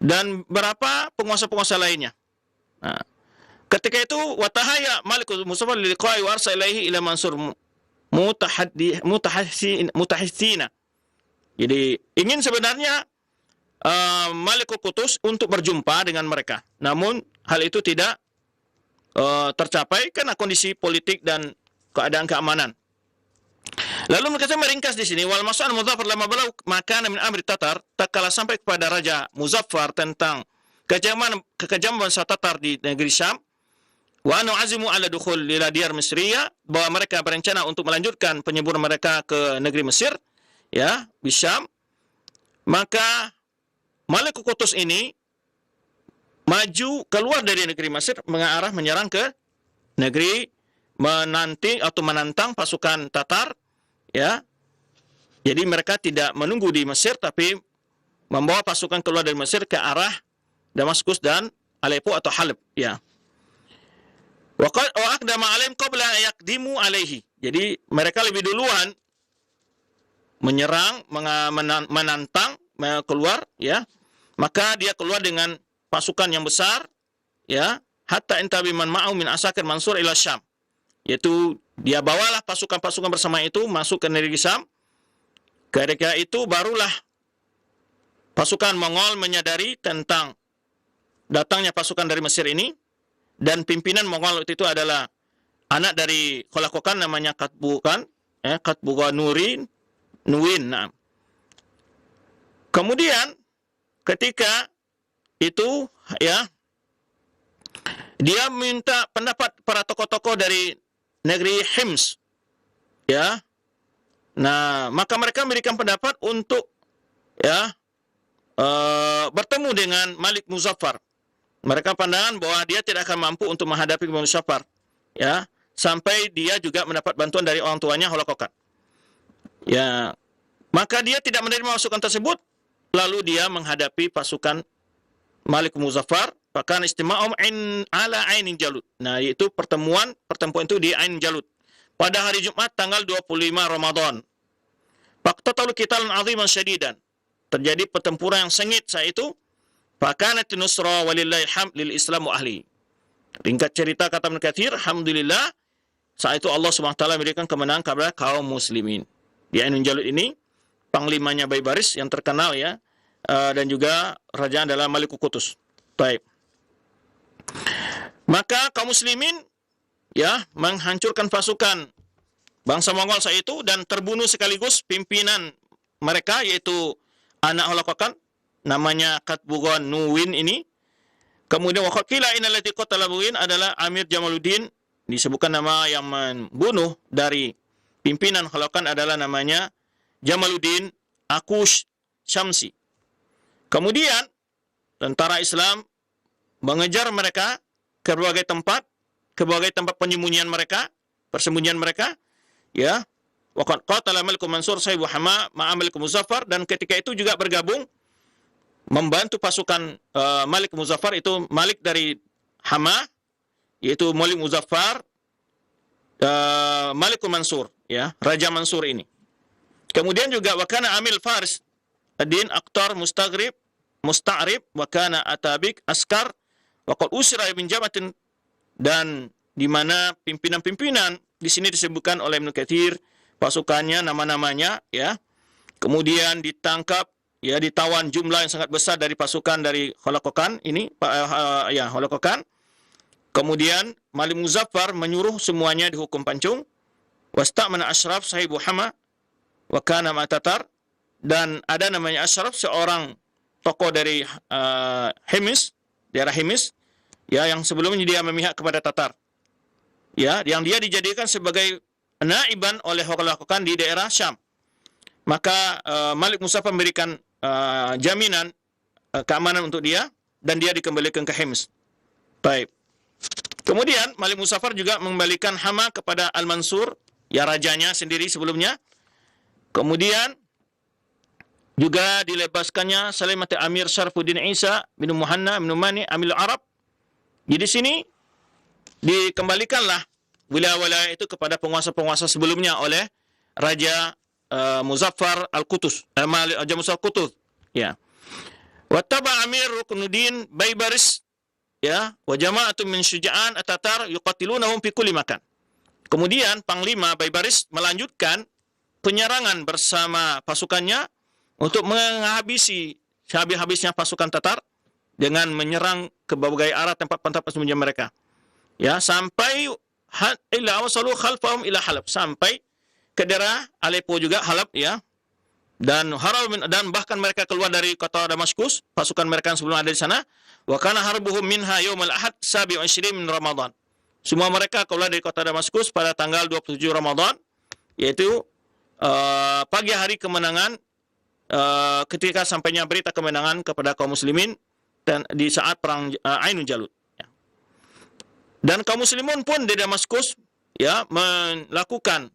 Speaker 1: Dan berapa penguasa-penguasa lainnya. Nah, ketika itu watahaya Malikul Muzaffar liqa'i wa arsa ilaihi ila Mansur mutahassina. Jadi ingin sebenarnya Malikul Qutus untuk berjumpa dengan mereka. Namun hal itu tidak tercapai karena kondisi politik dan keadaan keamanan. Lalu mereka meringkas di sini, wal mas'al Muzaffar lama balau maka min amri Tatar, tatkala sampai kepada Raja Muzaffar tentang kekejaman bangsa Tatar di negeri Syam, wa anu azimu ala dukhul ila diyar Misriya, bahwa mereka berencana untuk melanjutkan penyeburan mereka ke negeri Mesir, ya, di Syam. Maka Malikul Qutus ini maju keluar dari negeri Mesir mengarah menyerang ke negeri menantang pasukan Tatar, ya. Jadi mereka tidak menunggu di Mesir tapi membawa pasukan keluar dari Mesir ke arah Damaskus dan Aleppo atau Halab, ya. Wa aqdama alaihim qabla yaqdimu alaihi. Jadi mereka lebih duluan menyerang, menantang, keluar, ya. Maka dia keluar dengan pasukan yang besar, ya, hatta intabi man ma'u min asakir Mansur ila Syam. Yaitu dia bawalah pasukan-pasukan bersama itu masuk ke negeri Syam. Ketika itu barulah pasukan Mongol menyadari tentang datangnya pasukan dari Mesir ini, dan pimpinan Mongol itu adalah anak dari Kholakokan namanya Katbugan, Katbugan Nuwin. Nah. Kemudian ketika itu, ya, dia minta pendapat para tokoh-tokoh dari negeri Hims, ya. Nah, maka mereka memberikan pendapat untuk, ya, bertemu dengan Malik Muzaffar. Mereka pandangan bahwa dia tidak akan mampu untuk menghadapi Muzaffar, ya, sampai dia juga mendapat bantuan dari orang tuanya Holokokan. Ya, maka dia tidak menerima masukan tersebut, lalu dia menghadapi pasukan Malik Muzaffar. Bahkan istima'um ala Ainin Jalut. Nah, itu pertemuan itu di Ain Jalut pada hari Jumat tanggal 25 Ramadan. Faqtatalu qitalan 'aziman syadidan. Terjadi pertempuran yang sengit saat itu. Fakanat nusra walillahi hamd lil Islam wa ahli. Ringkat cerita kata Ibnu Katsir, alhamdulillah saat itu Allah Subhanahu wa taala memberikan kemenangan kepada kaum muslimin. Di Ain Jalut ini panglimanya Baybaris yang terkenal, ya, dan juga raja adalah Malikul Qutus. Baik. Maka kaum muslimin, ya, menghancurkan pasukan bangsa Mongol saat itu dan terbunuh sekaligus pimpinan mereka yaitu anak Holokokan namanya Katbugan Nuwin ini. Kemudian waqila innal lati qatala Nuwin adalah Amir Jamaluddin, disebutkan nama yang membunuh dari pimpinan Holokokan adalah namanya Jamaluddin Akush Syamsi. Kemudian tentara Islam mengejar mereka ke berbagai tempat persembunyian mereka, ya. Waqad qatala Malikul Mansur Saibu Hama ma'a Malikul Muzaffar, dan ketika itu juga bergabung membantu pasukan Malik Muzaffar, itu Malik dari Hama, yaitu Malik Muzaffar, Malikul Mansur, ya, Raja Mansur ini. Kemudian juga wakana Amil Faris Ad-Din Akhtar Musta'rib wakana Atabik Askar waqad usira bin Jamatin, dan di mana pimpinan-pimpinan di sini disebutkan oleh Ibnu Katsir pasukannya, nama-namanya, ya. Kemudian ditangkap, ya, ditawan jumlah yang sangat besar dari pasukan dari Holokokan ini, ya, Holokokan. Kemudian Malik Muzaffar menyuruh semuanya dihukum pancung. Wasta'mana Ashraf sahibu Hama wa kana ma Tatar, dan ada namanya Ashraf, seorang tokoh dari Himis, daerah Himis, ya, yang sebelumnya dia memihak kepada Tatar. Ya, yang dia dijadikan sebagai naiban oleh Huraqan di daerah Syam. Maka Malik Muzaffar memberikan jaminan keamanan untuk dia, dan dia dikembalikan ke Hims. Baik. Kemudian Malik Muzaffar juga mengembalikan Hama kepada Al-Mansur, ya, rajanya sendiri sebelumnya. Kemudian juga dilebaskannya Salimati Amir Syarfuddin Isa bin Muhanna bin Mani Amil Arab. Jadi sini dikembalikanlah wilayah-wilayah itu kepada penguasa-penguasa sebelumnya oleh Raja Muzaffar Al-Qutus, Raja Muzaffar Al-Qutus, ya. Wattaba Amir Ruknuddin Baybaris, ya, wa jama'atun min syuja'an at-Tatar yuqatilunahum fi kulli makan. Kemudian Panglima Baybaris melanjutkan penyerangan bersama pasukannya untuk menghabisi habis-habisnya pasukan Tatar dengan menyerang ke berbagai arah tempat-tempat persembunyian mereka. Ya, sampai ila wasalu khalfahum ila Halab, sampai ke daerah Aleppo juga, Halab, ya. Dan bahkan mereka keluar dari kota Damaskus, pasukan mereka yang sebelum ada di sana. Wa kana harbuhum minha yaumal ahad 27 min Ramadan. Semua mereka keluar dari kota Damaskus pada tanggal 27 Ramadan, yaitu pagi hari kemenangan, ketika sampainya berita kemenangan kepada kaum muslimin dan di saat perang Ainul Jalut. Ya. Dan kaum muslimun pun di Damaskus, ya, melakukan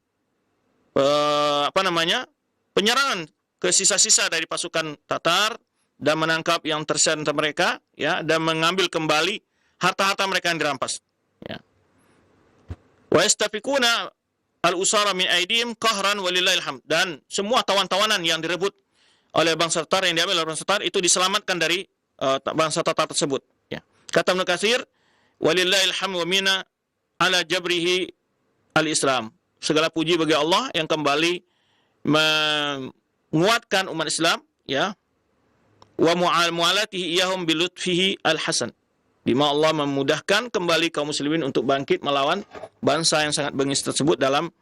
Speaker 1: penyerangan ke sisa-sisa dari pasukan Tatar dan menangkap yang tersisa antara mereka, ya, dan mengambil kembali harta-harta mereka yang dirampas. Ya. Wa yastafiquna al-usara min aidihim qahran walillahil hamd, dan semua tawan-tawanan yang direbut oleh bangsa Tatar, yang diambil oleh bangsa Tatar, itu diselamatkan dari bangsa Tatar tersebut. Ya. Kata Ibnu Katsir, walillahil hamd wa minna ala jabrihi al-Islam. Segala puji bagi Allah yang kembali menguatkan umat Islam, ya, wa mu'alatihi iyahum bilutfihi al-hasan, di mana Allah memudahkan kembali kaum muslimin untuk bangkit melawan bangsa yang sangat bengis tersebut dalam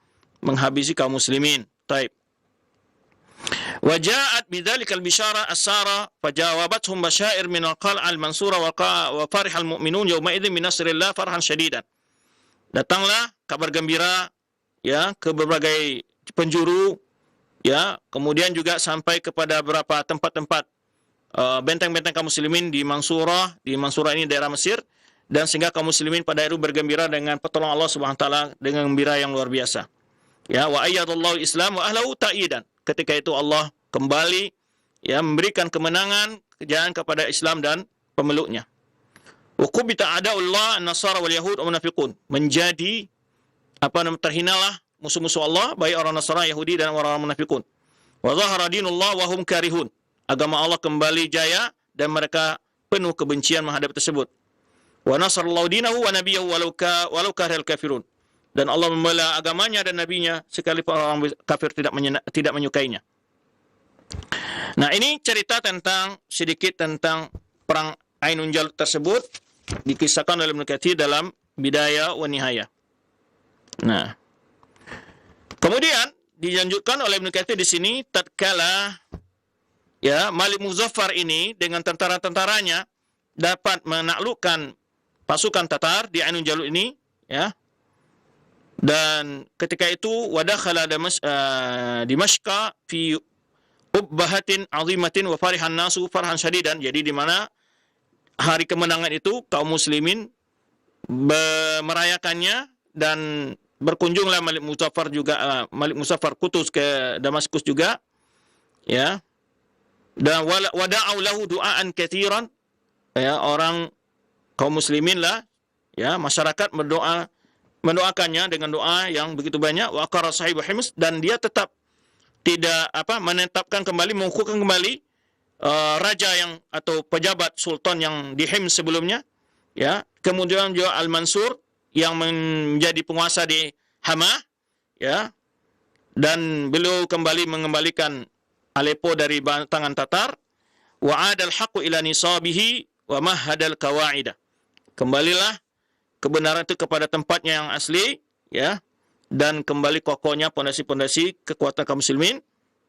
Speaker 1: menghabisi kaum muslimin. Taib. Wa ja'at bidzalikal bisyara as-sara fajawabathum basyair min al-qal' al-mansura wa farihal mu'minun yawma idzin min nasrillah farhan syadidan. Datanglah kabar gembira, ya, ke berbagai penjuru, ya, kemudian juga sampai kepada beberapa tempat-tempat benteng-benteng kaum muslimin di Mansurah. Di Mansurah ini daerah Mesir, dan sehingga kaum muslimin pada itu bergembira dengan pertolongan Allah Subhanahu wa taala dengan gembira yang luar biasa. Ya, wa ayyadallahu Islam wa ahlahu ta'idan. Ketika itu Allah kembali, ya, memberikan kemenangan, kejayaan kepada Islam dan pemeluknya. Wa qubita a'da'ullah an-nasara wal yahud wa munafiqun. Menjadi terhinalah musuh-musuh Allah, baik orang Nasrani, Yahudi, dan orang munafikun. Wa zahara dinullah wa hum karihun. Agama Allah kembali jaya dan mereka penuh kebencian menghadap tersebut. Wa nasarallahu dinahu wa nabiyahu walau karihal kafirun. Dan Allah membela agamanya dan nabinya sekalipun orang kafir tidak menyukainya. Nah, ini cerita sedikit tentang perang Ainul Jalut tersebut, dikisahkan oleh Ibnu Katsir dalam Bidayah wa Nihayah. Nah, kemudian dilanjutkan oleh Ibnu Katsir di sini, tatkala, ya, Malik Muzaffar ini dengan tentara-tentaranya dapat menaklukkan pasukan Tatar di Ainul Jalut ini, ya. Dan ketika itu wadakhala Dimashqa fi ubbahatin azimatin wa farihan nasu farhan syadidan. Jadi di mana hari kemenangan itu kaum muslimin merayakannya, dan berkunjunglah Malik Muzaffar Qutus ke Damaskus juga, ya. Dan wada'u lahu du'aan katsiran, ya, orang kaum muslimin lah, ya, masyarakat mendoakannya dengan doa yang begitu banyak. Wa aqara sahibu Hims, dan dia tetap tidak menetapkan kembali, mengukuhkan kembali raja yang atau pejabat sultan yang di Hims sebelumnya, ya. Kemudian juga Al-Mansur yang menjadi penguasa di Hama, ya, dan beliau kembali mengembalikan Aleppo dari tangan Tatar. Wa adal haqqu ila nisabihi wa mahadal kawaida. Kembalilah kebenaran itu kepada tempatnya yang asli, ya, dan kembali kokohnya pondasi-pondasi kekuatan kaum muslimin,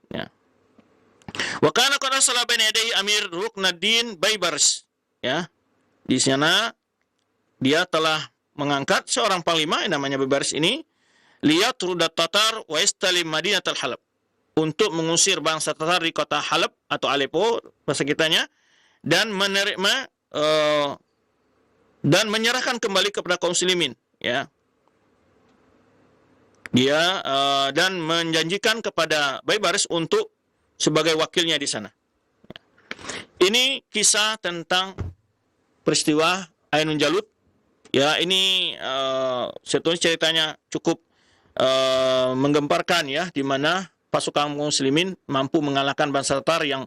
Speaker 1: ya. Wa kana qad arsala baina yadayhi Amir Ruknuddin Baibars, ya. Di sana dia telah mengangkat seorang panglima yang namanya Baibars ini, liyatrudat Tatar wa yastalim Madinatul Halab, untuk mengusir bangsa Tatar di kota Halab atau Aleppo bahasa kitanya, dan menerima dan menyerahkan kembali kepada kaum muslimin, ya. Dia dan menjanjikan kepada Baibars untuk sebagai wakilnya di sana. Ini kisah tentang peristiwa Ainun Jalut. Ya, ini sebetulnya ceritanya cukup menggemparkan, ya, di mana pasukan muslimin mampu mengalahkan bangsa Tatar yang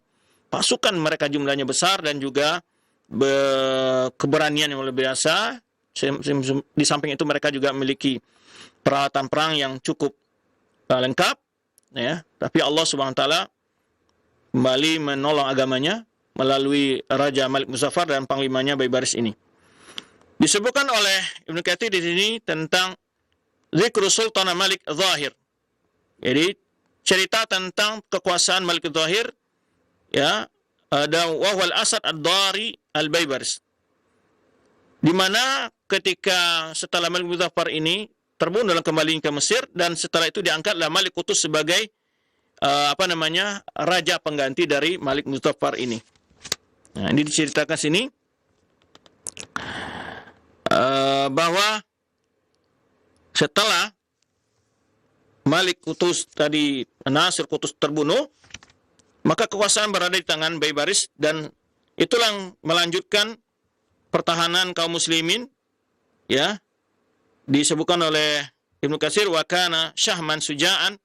Speaker 1: pasukan mereka jumlahnya besar dan juga keberanian yang luar biasa. Di samping itu mereka juga memiliki peralatan perang yang cukup lengkap, ya. Tapi Allah Subhanahu wa taala kembali menolong agamanya melalui Raja Malik Muzaffar dan panglimanya Baibars ini. Disebutkan oleh Ibnu Katsir di sini tentang zikru Sultan Malik Zahir. Jadi cerita tentang kekuasaan Malik Zahir, ya, ada wahwal Asad ad-Dari al-Baibars. Di mana ketika setelah Malik Muzaffar ini terbunuh dalam kembali ke Mesir, dan setelah itu diangkatlah Malik Qutus sebagai raja pengganti dari Malik Muzaffar ini. Nah, ini diceritakan sini bahwa setelah Malik Qutus tadi, Nasir Qutus terbunuh, maka kekuasaan berada di tangan Baibars, dan itulah melanjutkan pertahanan kaum muslimin, ya. Disebutkan oleh Ibnu Katsir, wa kana syahman suja'an,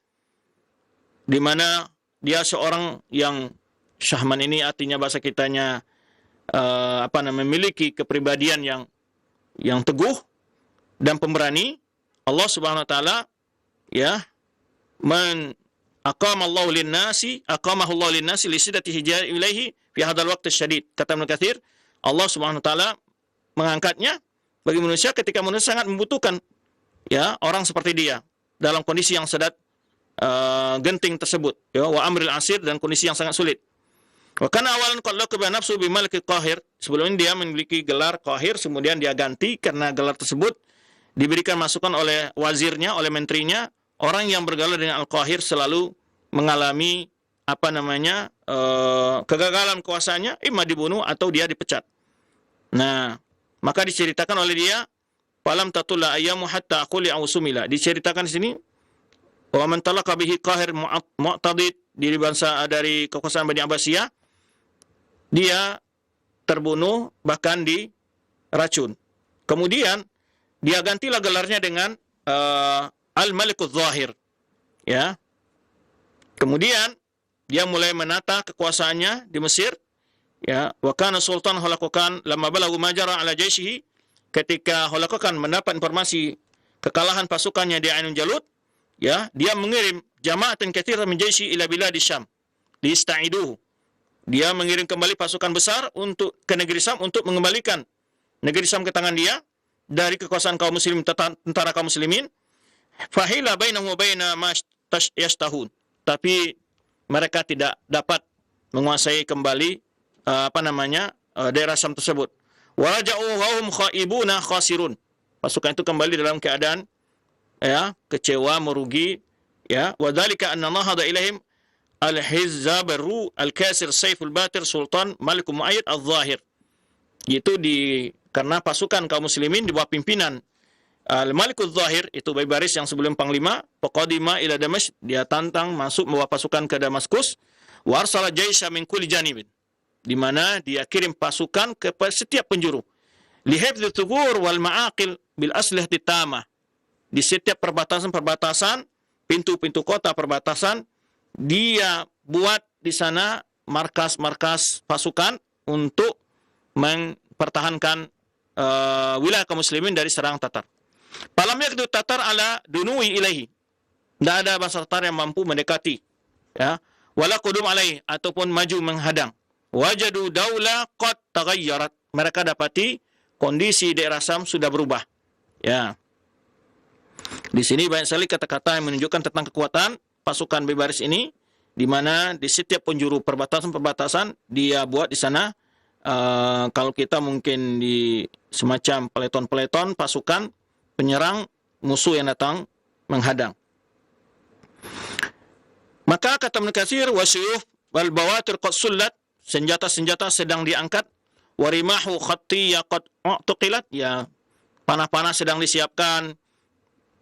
Speaker 1: di mana dia seorang yang, syahman ini artinya bahasa kitanya memiliki kepribadian yang teguh dan pemberani. Allah Subhanahu wa taala, ya, aqamahu lin-nasi li siddati hijai ilaihi fi hadzal waqti syadid. Kata Ibnu Katsir, Allah Subhanahu wa taala mengangkatnya bagi manusia ketika manusia sangat membutuhkan, ya, orang seperti dia dalam kondisi yang sedang genting tersebut, ya, wa amril asir, dan kondisi yang sangat sulit. Wa kana awalan qad laqaba nafsu bi Malik Qahir. Sebelumnya dia memiliki gelar Qahir, kemudian dia ganti karena gelar tersebut diberikan masukan oleh wazirnya, oleh menterinya. Orang yang bergelar dengan Al-Qahir selalu mengalami kegagalan kuasanya, imma dibunuh atau dia dipecat. Nah, maka diceritakan oleh dia, falam tatulla ayyamu hatta aquli ausumila. Diceritakan di sini, wa man talaqa bihi Qahir mu'tadid, dari kekuasaan Bani Abbasiyah, dia terbunuh bahkan diracun. Kemudian dia gantilah gelarnya dengan Al-Malikul Zahir, ya. Kemudian dia mulai menata kekuasaannya di Mesir, ya. Wa kana Sultan Hulakukan lamma balagu majara ala jaishihi, ketika Hulakukan mendapat informasi kekalahan pasukannya di Ainun Jalut, ya, dia mengirim jama'atan katsiratan min jaishi ila biladi Syam lista'iduhu. Dia mengirim kembali pasukan besar ke negeri Syam untuk mengembalikan negeri Syam ke tangan dia dari kekuasaan kaum muslimin, tentara kaum muslimin. Fahila bainahu wa baina ma yashtahun. Tapi mereka tidak dapat menguasai kembali daerah Syam tersebut. Wa raja'u wa hum khaibuna khasirun. Pasukan itu kembali dalam keadaan, ya, kecewa, merugi, ya. Wa dzalika anna nahada ilaihim al-Hizzabaru al-Kasir Saiful Batir Sultan Malik Muayyid al-Zahir. Itu karena pasukan kaum muslimin di bawah pimpinan Al-Malikul Zahir, itu Baibars yang sebelum panglima, faqadima ila Damashq, dia tantang masuk membawa pasukan ke Damaskus, wa arsala jaisha min kulli janibin, di mana dia kirim pasukan ke setiap penjuru, li hifdzi thugur wal ma'aqil bil aslihati tamah. Di setiap perbatasan, pintu-pintu kota perbatasan, dia buat di sana markas-markas pasukan untuk mempertahankan wilayah kaum muslimin dari serang Tatar. Falam yakdu Tatar ala dunui ilaihi. Tidak ada bangsa Tatar yang mampu mendekati, ya, wala qudum alaihi, ataupun maju menghadang. Wajadu daula qad taghayyarat. Mereka dapati kondisi daerah Syam sudah berubah. Ya. Di sini banyak sekali kata-kata yang menunjukkan tentang kekuatan pasukan Baybaris ini, di mana di setiap penjuru perbatasan-perbatasan dia buat di sana. Kalau kita mungkin di semacam peleton-peleton pasukan penyerang musuh yang datang menghadang. Maka kata Ibnu Katsir, wasyuyuf wal bawatir qad sullat, senjata-senjata sedang diangkat, warimahu khattiyya qad u'tuqilat, ya panah-panah sedang disiapkan,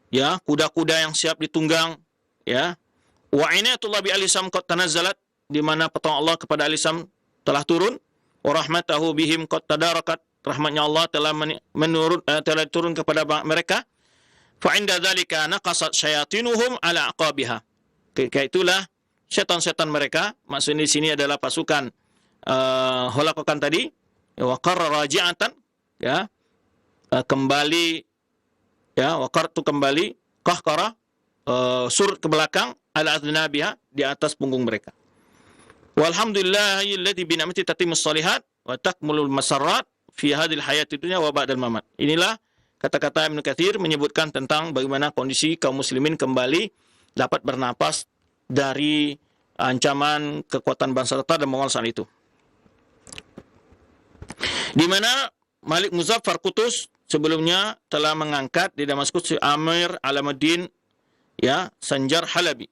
Speaker 1: ya kuda-kuda yang siap ditunggang, ya wa inayatullah bi alisam qad tanazzalat, di mana pertolongan Allah kepada alisam telah turun, wa rahmatahu bihim qad tadarakat, rahmatnya Allah telah telah turun kepada mereka. Fa inda dzalika naqasat syayatinuhum ala aqabiha. Ketika itulah setan-setan mereka, maksudnya di sini adalah pasukan Holakokan tadi, wa qarra raji'atan, ya kembali, ya waqartu kembali, qahqara surut ke belakang, ala adnabiha, di atas punggung mereka. Walhamdulillahilladzi bi ni'mati tatimmus shalihat wa takmulul masarrat fi hadhil hayatid dunya wa ba'dal mamat. Inilah kata-kata Ibnu Katsir menyebutkan tentang bagaimana kondisi kaum muslimin kembali dapat bernapas dari ancaman kekuatan bangsa Tatar dan Mongol saat itu. Di mana Malik Muzaffar Qutus sebelumnya telah mengangkat di Damaskus Amir Alamuddin, ya Sanjar Halabi,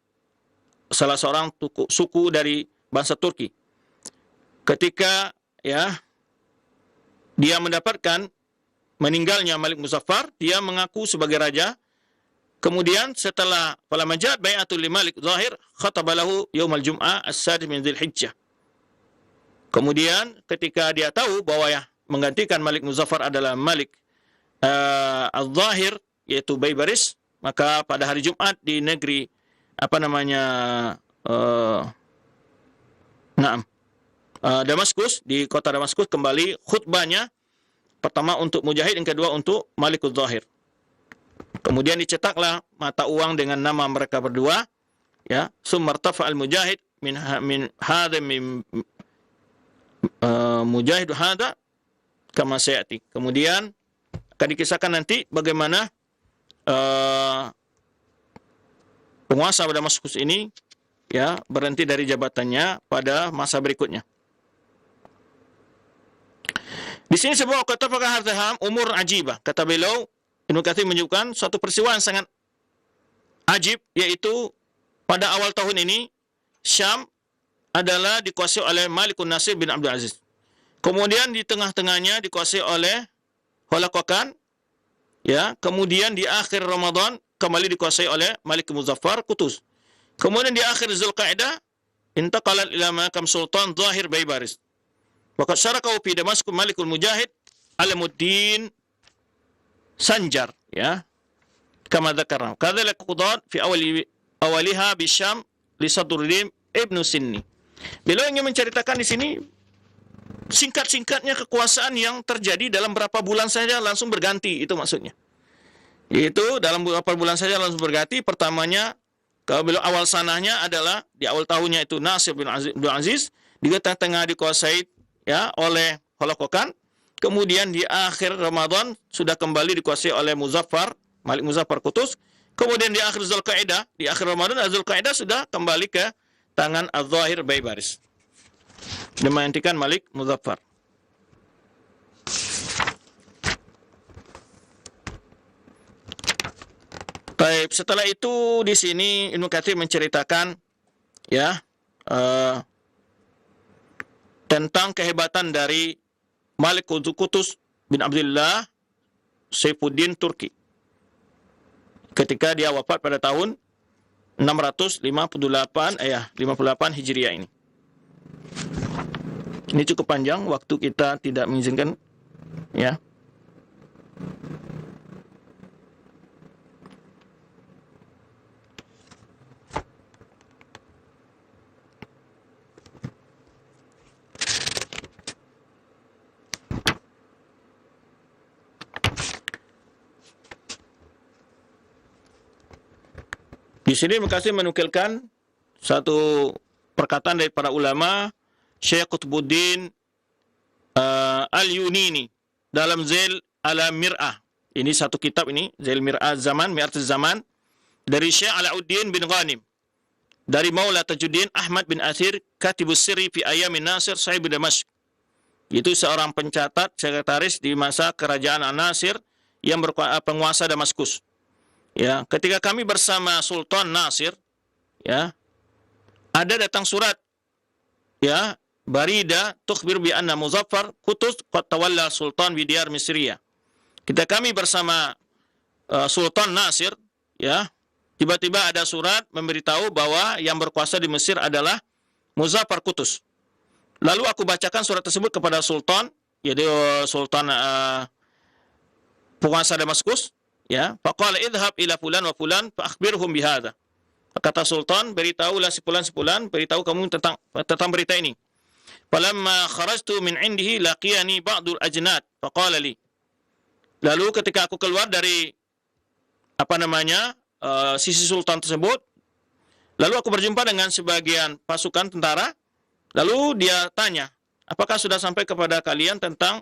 Speaker 1: salah seorang suku dari bangsa Turki. Ketika ya dia mendapatkan meninggalnya Malik Muzaffar, dia mengaku sebagai raja. Kemudian setelah falamma ja'at bai'atul Malik Zahir khataba lahu yaumal jum'ah as-sadis min Dzulhijjah. Kemudian ketika dia tahu bahwa ya menggantikan Malik Muzaffar adalah Malik Al-Zahir, yaitu Baybaris, maka pada hari Jumat di negeri Damaskus, di kota Damaskus, kembali khutbahnya pertama untuk Mujahid, yang kedua untuk Malik Al-Zahir. Kemudian dicetaklah mata uang dengan nama mereka berdua, ya summartafa al-mujahid min mujahid hada kama sayati. Kemudian akan dikisahkan nanti bagaimana penguasa Damaskus ini ya berhenti dari jabatannya pada masa berikutnya. Di sini sebuah kata pakar hartaham umur ajibah. Kata beliau, Ibnu Katsir menunjukkan suatu peristiwa yang sangat ajib, yaitu pada awal tahun ini Syam adalah dikuasai oleh Malikun Nasir bin Abdul Aziz. Kemudian di tengah-tengahnya dikuasai oleh Holakokan, ya. Kemudian di akhir Ramadan kembali dikuasai oleh Malik Muzaffar Qutus. Kemudian di akhir Zulqa'dah intaqalat ila makam Sultan Zahir Baybaris. Waqad syarakahu fi Damaskus Malikul Mujahid Alamuddin Sanjar, ya. Kama dzakarna. Kadzalika qudat fi awaliha bisyam li Sadruddin Ibnu Sinni. Beliau ingin menceritakan di sini singkat-singkatnya kekuasaan yang terjadi dalam berapa bulan saja langsung berganti, itu maksudnya. Yaitu dalam beberapa bulan saja langsung berganti. Pertamanya, kalau beliau awal sanahnya adalah di awal tahunnya itu Nasir bin Abdul Aziz, di tengah-tengah dikuasai ya oleh Holakokan. Kemudian di akhir Ramadan sudah kembali dikuasai oleh Muzaffar, Malik Muzaffar Qutus. Kemudian di akhir Zulqa'dah, di akhir Ramadan Zulqa'dah sudah kembali ke tangan Al-Zahir Baybaris. Dimantikan Malik Muzaffar. Baik, setelah itu di sini Ibnu Katsir menceritakan ya tentang kehebatan dari Malik Qutus bin Abdullah Saifuddin Turki ketika dia wafat pada tahun 658 Hijriah ini. Ini cukup panjang, waktu kita tidak mengizinkan, ya. Di sini Mukassim menukilkan satu perkataan dari para ulama, Syekh Qutbuddin Al-Yunini dalam Zail ala Mir'ah, Ini satu kitab ini, Zail Mir'az Zaman, Mi'atuz Zaman, dari Syekh Alauddin bin Ghanim, dari Maula Tajuddin Ahmad bin Athir, Katibus Sirri fi Ayamin Nasir, Sahib Damashq. Itu seorang pencatat, sekretaris di masa kerajaan An-Nasir yang penguasa Damaskus. Ya, ketika kami bersama Sultan Nasir, ya, ada datang surat, ya, barida tukhbir bi anna Muzaffar Qutus qad tawalla Sultan bi diyar Misriya. Ketika kami bersama Sultan Nasir, ya, tiba-tiba ada surat memberitahu bahwa yang berkuasa di Mesir adalah Muzaffar Qutus. Lalu aku bacakan surat tersebut kepada Sultan, yaitu Sultan penguasa Damaskus, ya. Faqala idhhab ila fulan wa fulan fa akhbirhum bihadza. Kata Sultan, beritahulah si fulan, beritahu kamu tentang berita ini. Falamma kharajtu min indihi laqiyani ba'dul ajnad faqala li. Lalu ketika aku keluar dari sisi Sultan tersebut, lalu aku berjumpa dengan sebagian pasukan tentara. Lalu dia tanya, apakah sudah sampai kepada kalian tentang,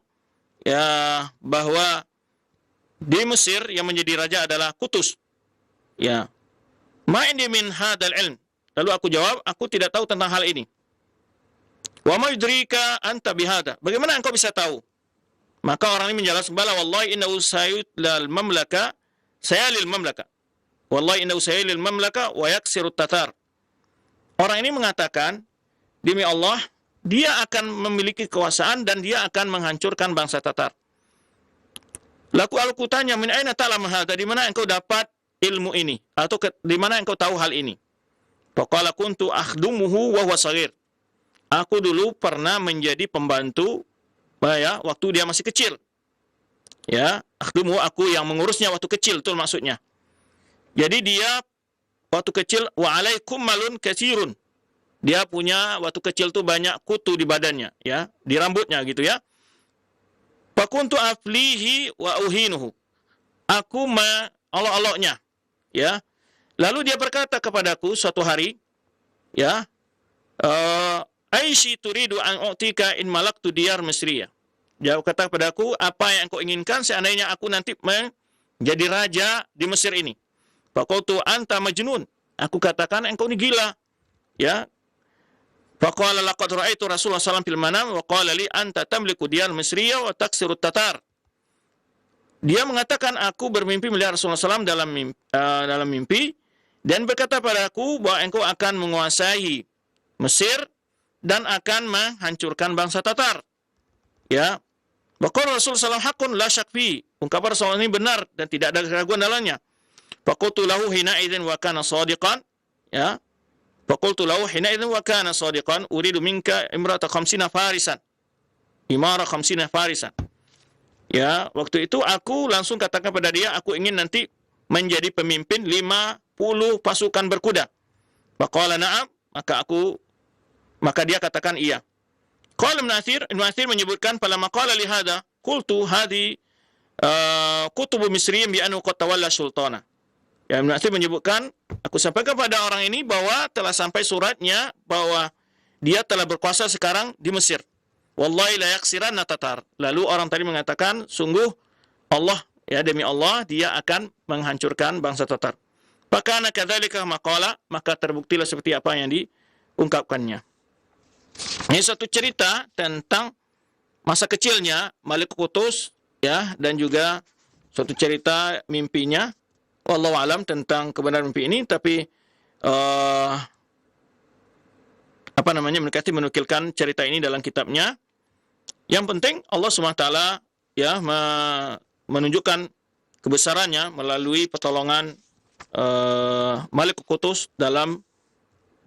Speaker 1: ya, bahwa di Mesir yang menjadi raja adalah Qutus? Ya. Ma indi min hadzal ilm. Lalu aku jawab, aku tidak tahu tentang hal ini. Wa ma yudrika anta bihadza. Bagaimana engkau bisa tahu? Maka orang ini menjelaskan, bala wallahi innahu sayulal mamlaka, sayalil mamlaka. Wallahi innahu sayalil mamlaka wa yaksirut tatar. Orang ini mengatakan, demi Allah, dia akan memiliki kekuasaan dan dia akan menghancurkan bangsa Tatar. Lalu aku tanya, min aina ta'lam hadza? Di mana engkau dapat ilmu ini? Atau di mana engkau tahu hal ini? Faqala kuntu akhdumuhu wa huwa shaghir. Aku dulu pernah menjadi pembantu, ya, waktu dia masih kecil. Ya, akhdumuhu, aku yang mengurusnya waktu kecil, itu maksudnya. Jadi dia waktu kecil, wa alaikum malun katsirun. Dia punya waktu kecil tuh banyak kutu di badannya, ya, di rambutnya gitu, ya. Fakuntu aflihi wa uhinuhu. Aku olok-oloknya, ya. Lalu dia berkata kepadaku suatu hari, ya, Aishi turidu an u'tika in malaktu diyar Misriya. Dia berkata kepadaku, apa yang engkau inginkan seandainya aku nanti menjadi raja di Mesir ini? Faqultu anta majnun. Aku katakan engkau ini gila, ya. Faqala laqad ra'aitu Rasulullah sallallahu alaihi wasallam fil manam wa qala li anta tamliku diyar Misriya wa taksirut tatar. Dia mengatakan, aku bermimpi melihat Rasulullah SAW dalam mimpi dan berkata padaku bahwa engkau akan menguasai Mesir dan akan menghancurkan bangsa Tatar. Ya. Maka Rasulullah SAW hakun la syak fi. Ungkapan Rasulullah ini benar dan tidak ada keraguan dalamnya. Faqultu lahu hina idzin wa kana shadiqan. Ya. Faqultu lahu hina idzin wa kana shadiqan uridu minka imrata 50 farisan. Imara 50 farisan. Ya, waktu itu aku langsung katakan pada dia, aku ingin nanti menjadi pemimpin 50 pasukan berkuda. Faqala na'am, maka dia katakan iya. Qala Ibnu Athir menyebutkan pada maqala li hadza qultu hadi kutubu misriyin bi annahu qad tawalla sultana. Ya, Ibnu Athir menyebutkan, aku sampaikan pada orang ini bahwa telah sampai suratnya bahwa dia telah berkuasa sekarang di Mesir. Wallahi la yaksiranna tatar. Lalu orang tadi mengatakan, sungguh Allah, ya, demi Allah, dia akan menghancurkan bangsa Tatar. Fakana kadzalika maqala, maka terbuktilah seperti apa yang diungkapkannya. Ini satu cerita tentang masa kecilnya Malik Qutus, ya, dan juga suatu cerita mimpinya. Wallahu alam tentang kebenaran mimpi ini, tapi Mendekati menukilkan cerita ini dalam kitabnya. Yang penting Allah SWT, ya, menunjukkan kebesarannya melalui pertolongan Malik Qutus dalam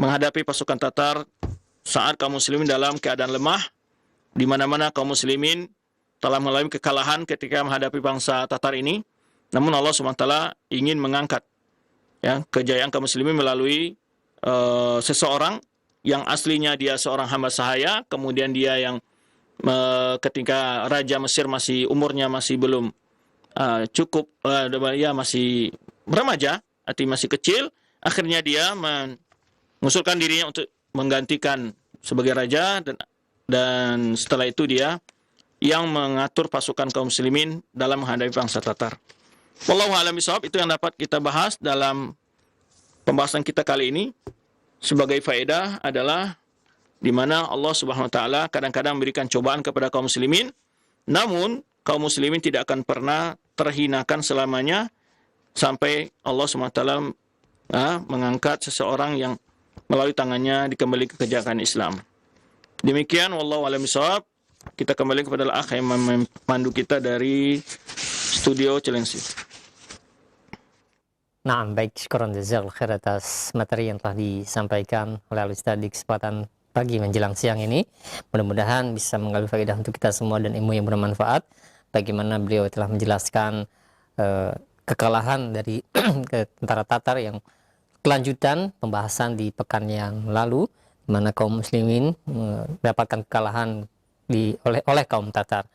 Speaker 1: menghadapi pasukan Tatar saat kaum muslimin dalam keadaan lemah, di mana-mana kaum muslimin telah mengalami kekalahan ketika menghadapi bangsa Tatar ini. Namun Allah SWT ingin mengangkat, ya, kejayaan kaum muslimin melalui seseorang yang aslinya dia seorang hamba sahaya, kemudian dia yang ketika Raja Mesir umurnya masih belum cukup, ya, masih remaja, artinya masih kecil, akhirnya dia mengusulkan dirinya untuk menggantikan sebagai raja, dan setelah itu dia yang mengatur pasukan kaum muslimin dalam menghadapi bangsa Tatar. Wallahu a'lam bishawab, itu yang dapat kita bahas dalam pembahasan kita kali ini. Sebagai faedah adalah di mana Allah Subhanahu wa taala kadang-kadang memberikan cobaan kepada kaum muslimin, namun kaum muslimin tidak akan pernah terhinakan selamanya sampai Allah Subhanahu wa taala mengangkat seseorang yang melalui tangannya dikembali ke kejagaan Islam. Demikian wallahu a'lam bishawab. Kita kembali kepada al-akh yang memandu kita dari studio Cilengsi.
Speaker 2: Nah, baik, syukuran jazakallahu khair atas materi yang telah disampaikan oleh Al-Ustaz di kesempatan pagi menjelang siang ini. Mudah-mudahan bisa mengambil faedah untuk kita semua dan ilmu yang bermanfaat. Bagaimana beliau telah menjelaskan kekalahan dari tentara Tatar yang kelanjutan pembahasan di pekan yang lalu, di mana kaum muslimin mendapatkan kekalahan oleh kaum Tatar.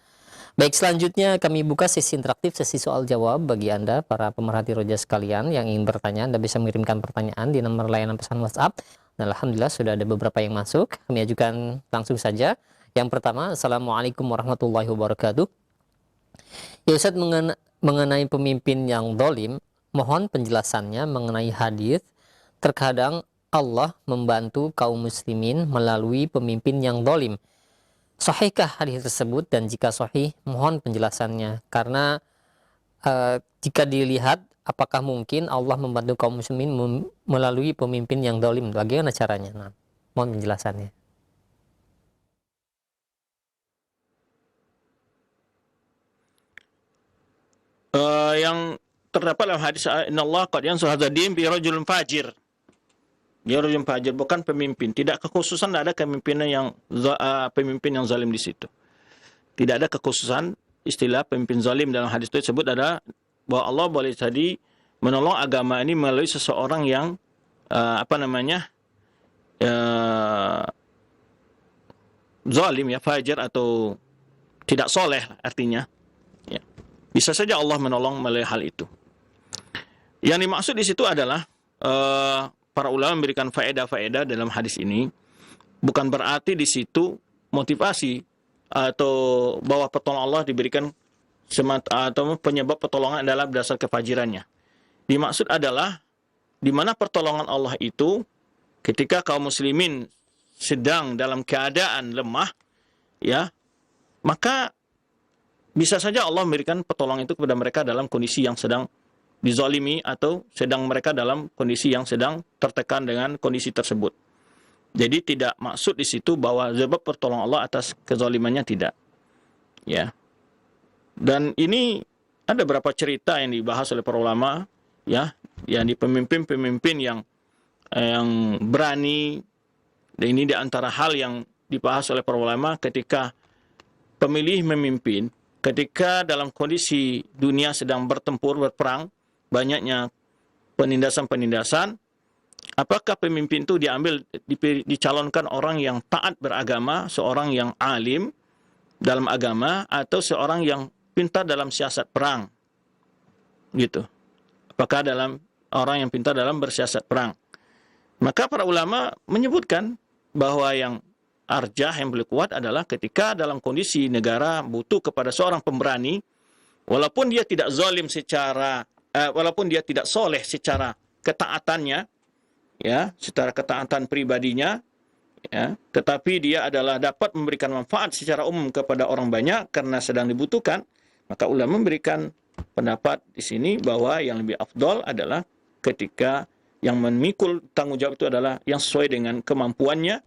Speaker 2: Baik, selanjutnya kami buka sesi interaktif, sesi soal jawab bagi Anda para pemerhati roja sekalian yang ingin bertanya. Anda bisa mengirimkan pertanyaan di nomor layanan pesan WhatsApp. Dan alhamdulillah sudah ada beberapa yang masuk. Kami ajukan langsung saja. Yang pertama, Assalamualaikum warahmatullahi wabarakatuh. Ya Ustaz, mengenai pemimpin yang zalim, mohon penjelasannya mengenai hadis. Terkadang Allah membantu kaum muslimin melalui pemimpin yang zalim. Sahihkah hadis tersebut, dan jika sahih mohon penjelasannya, karena jika dilihat apakah mungkin Allah membantu kaum muslimin melalui pemimpin yang zalim, bagaimana caranya? Nah, mohon penjelasannya.
Speaker 1: Yang terdapat dalam hadis innallaha qad yansur hadzal din bi rajulin fajir. Dia rajul fajir, bukan pemimpin. Tidak kekhususan, tidak ada pemimpin yang zalim di situ. Tidak ada kekhususan istilah pemimpin zalim dalam hadis itu disebut ada bahwa Allah boleh jadi menolong agama ini melalui seseorang yang zalim, ya, fajir atau tidak soleh artinya. Ya. Bisa saja Allah menolong melalui hal itu. Yang dimaksud di situ adalah para ulama memberikan faedah-faedah dalam hadis ini, bukan berarti di situ motivasi atau bahwa pertolongan Allah diberikan atau penyebab pertolongan adalah berdasar kefajirannya. Dimaksud adalah di mana pertolongan Allah itu ketika kaum muslimin sedang dalam keadaan lemah, ya, maka bisa saja Allah memberikan pertolongan itu kepada mereka dalam kondisi yang sedang dizalimi atau sedang mereka dalam kondisi yang sedang tertekan dengan kondisi tersebut. Jadi tidak maksud di situ bahwa sebab pertolongan Allah atas kezalimannya, tidak. Ya. Dan ini ada beberapa cerita yang dibahas oleh para ulama, ya, yang di pemimpin-pemimpin yang berani. Dan ini di antara hal yang dibahas oleh para ulama ketika pemilih memimpin, ketika dalam kondisi dunia sedang bertempur, berperang, banyaknya penindasan-penindasan, apakah pemimpin itu dicalonkan orang yang taat beragama, seorang yang alim dalam agama, atau seorang yang pintar dalam siasat perang? Gitu. Apakah dalam orang yang pintar dalam bersiasat perang? Maka para ulama menyebutkan bahwa yang arjah, yang lebih kuat adalah ketika dalam kondisi negara butuh kepada seorang pemberani, walaupun dia tidak zalim walaupun dia tidak soleh secara ketaatannya, ya, secara ketaatan pribadinya, ya, tetapi dia adalah dapat memberikan manfaat secara umum kepada orang banyak karena sedang dibutuhkan, maka ulama memberikan pendapat di sini bahwa yang lebih afdol adalah ketika yang memikul tanggung jawab itu adalah yang sesuai dengan kemampuannya,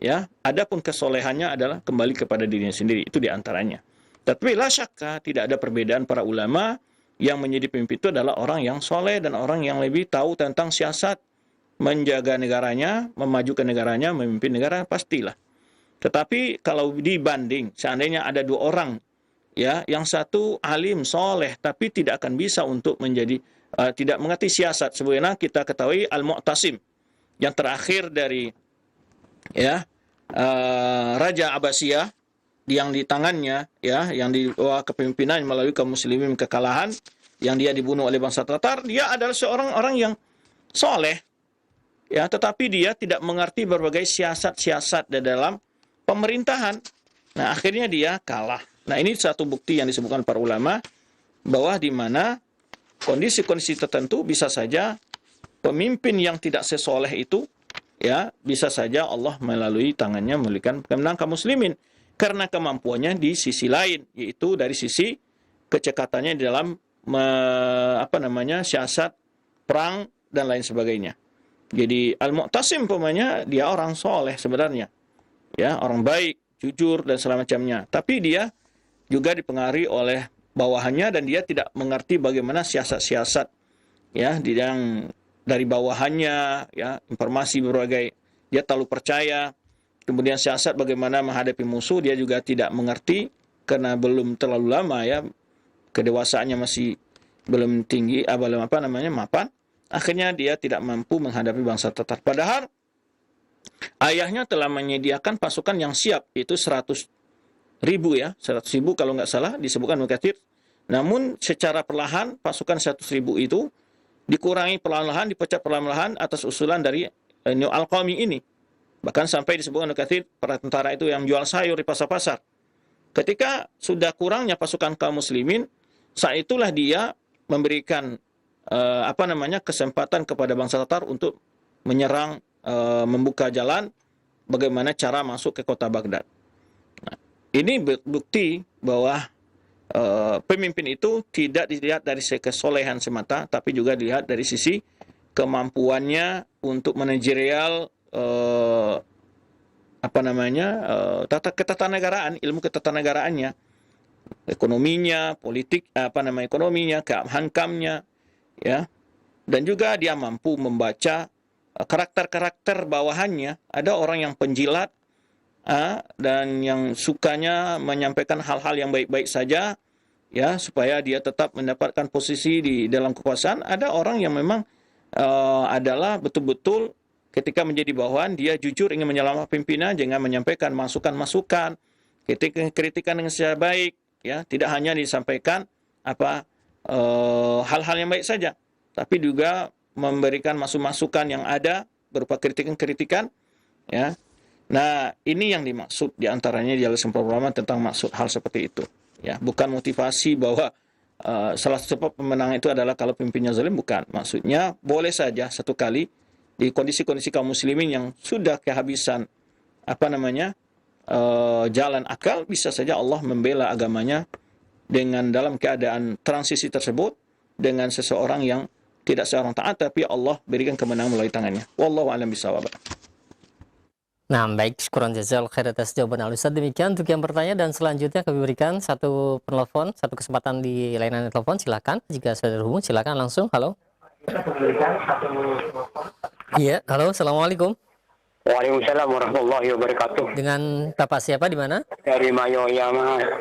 Speaker 1: ya. Adapun kesolehannya adalah kembali kepada dirinya sendiri, itu diantaranya. Tapi la syakka tidak ada perbedaan para ulama. Yang menjadi pemimpin itu adalah orang yang soleh dan orang yang lebih tahu tentang siasat, menjaga negaranya, memajukan negaranya, memimpin negara, pastilah. Tetapi kalau dibanding, seandainya ada dua orang, ya, yang satu alim, soleh, tapi tidak akan bisa untuk menjadi, tidak mengerti siasat. Sebagaimana kita ketahui Al-Mu'tasim, yang terakhir dari, ya, Raja Abbasiyah, yang di tangannya, ya, yang di bawah kepemimpinan melalui kaum muslimin kekalahan, yang dia dibunuh oleh bangsa Tatar, dia adalah seorang orang yang soleh, ya, tetapi dia tidak mengerti berbagai siasat-siasat di dalam pemerintahan. Nah, akhirnya dia kalah. Nah, ini satu bukti yang disebutkan para ulama bahwa di mana kondisi-kondisi tertentu bisa saja pemimpin yang tidak sesoleh itu, ya, bisa saja Allah melalui tangannya memberikan kemenangan kaum muslimin karena kemampuannya di sisi lain, yaitu dari sisi kecekatannya di dalam siasat perang dan lain sebagainya. Jadi Al-Mu'tasim umpamanya dia orang soleh sebenarnya, ya, orang baik, jujur dan segala macamnya. Tapi dia juga dipengaruhi oleh bawahannya dan dia tidak mengerti bagaimana siasat-siasat, ya, di yang dari bawahannya, ya, informasi berbagai dia terlalu percaya. Kemudian siasat bagaimana menghadapi musuh dia juga tidak mengerti karena belum terlalu lama, ya, kedewasaannya masih belum tinggi, mapan. Akhirnya dia tidak mampu menghadapi bangsa Tatar. Padahal ayahnya telah menyediakan pasukan yang siap, yaitu 100.000, ya, 100.000 kalau nggak salah disebutkan Mukatsir. Namun secara perlahan pasukan 100.000 itu dikurangi perlahan-lahan, dipecah perlahan-lahan atas usulan dari New Al-Qami ini. Bahkan sampai disebutkan Mukatsir, para tentara itu yang jual sayur di pasar-pasar. Ketika sudah kurangnya pasukan kaum muslimin, saat itulah dia memberikan kesempatan kepada bangsa Tatar untuk menyerang, membuka jalan bagaimana cara masuk ke kota Baghdad. Nah, ini bukti bahwa pemimpin itu tidak dilihat dari kesolehan semata, tapi juga dilihat dari sisi kemampuannya untuk manajerial ketatanegaraan, ilmu ketatanegaraannya, ekonominya, politik, ekonominya, kehankamnya, ya, dan juga dia mampu membaca karakter-karakter bawahannya. Ada orang yang penjilat dan yang sukanya menyampaikan hal-hal yang baik-baik saja, ya, supaya dia tetap mendapatkan posisi di dalam kekuasaan. Ada orang yang memang adalah betul-betul ketika menjadi bawahan dia jujur ingin menyelamatkan pimpinan dengan menyampaikan masukan-masukan, kritikan dengan secara baik, ya, tidak hanya disampaikan hal-hal yang baik saja, tapi juga memberikan masukan yang ada berupa kritikan-kritikan, ya. Nah, ini yang dimaksud diantaranya di alasan ulama tentang maksud hal seperti itu, ya, bukan motivasi bahwa salah satu sebab pemenang itu adalah kalau pimpinnya zalim, bukan. Maksudnya boleh saja satu kali di kondisi-kondisi kaum muslimin yang sudah kehabisan jalan akal, bisa saja Allah membela agamanya dengan dalam keadaan transisi tersebut dengan seseorang yang tidak seorang taat, tapi Allah berikan kemenangan melalui tangannya. Wallahu a'lam bishawab.
Speaker 2: Nah, baik, syukuran jazal khair atas jawaban Al-Ustaz. Demikian untuk yang bertanya, dan selanjutnya kami berikan satu penelpon, satu kesempatan di layanan telepon. Silakan, jika sudah terhubung, silakan langsung. Halo. Iya, halo, assalamualaikum.
Speaker 3: Waalaikumsalam warahmatullahi wabarakatuh.
Speaker 2: Dengan Bapak siapa, di mana?
Speaker 3: Dari Mayoya,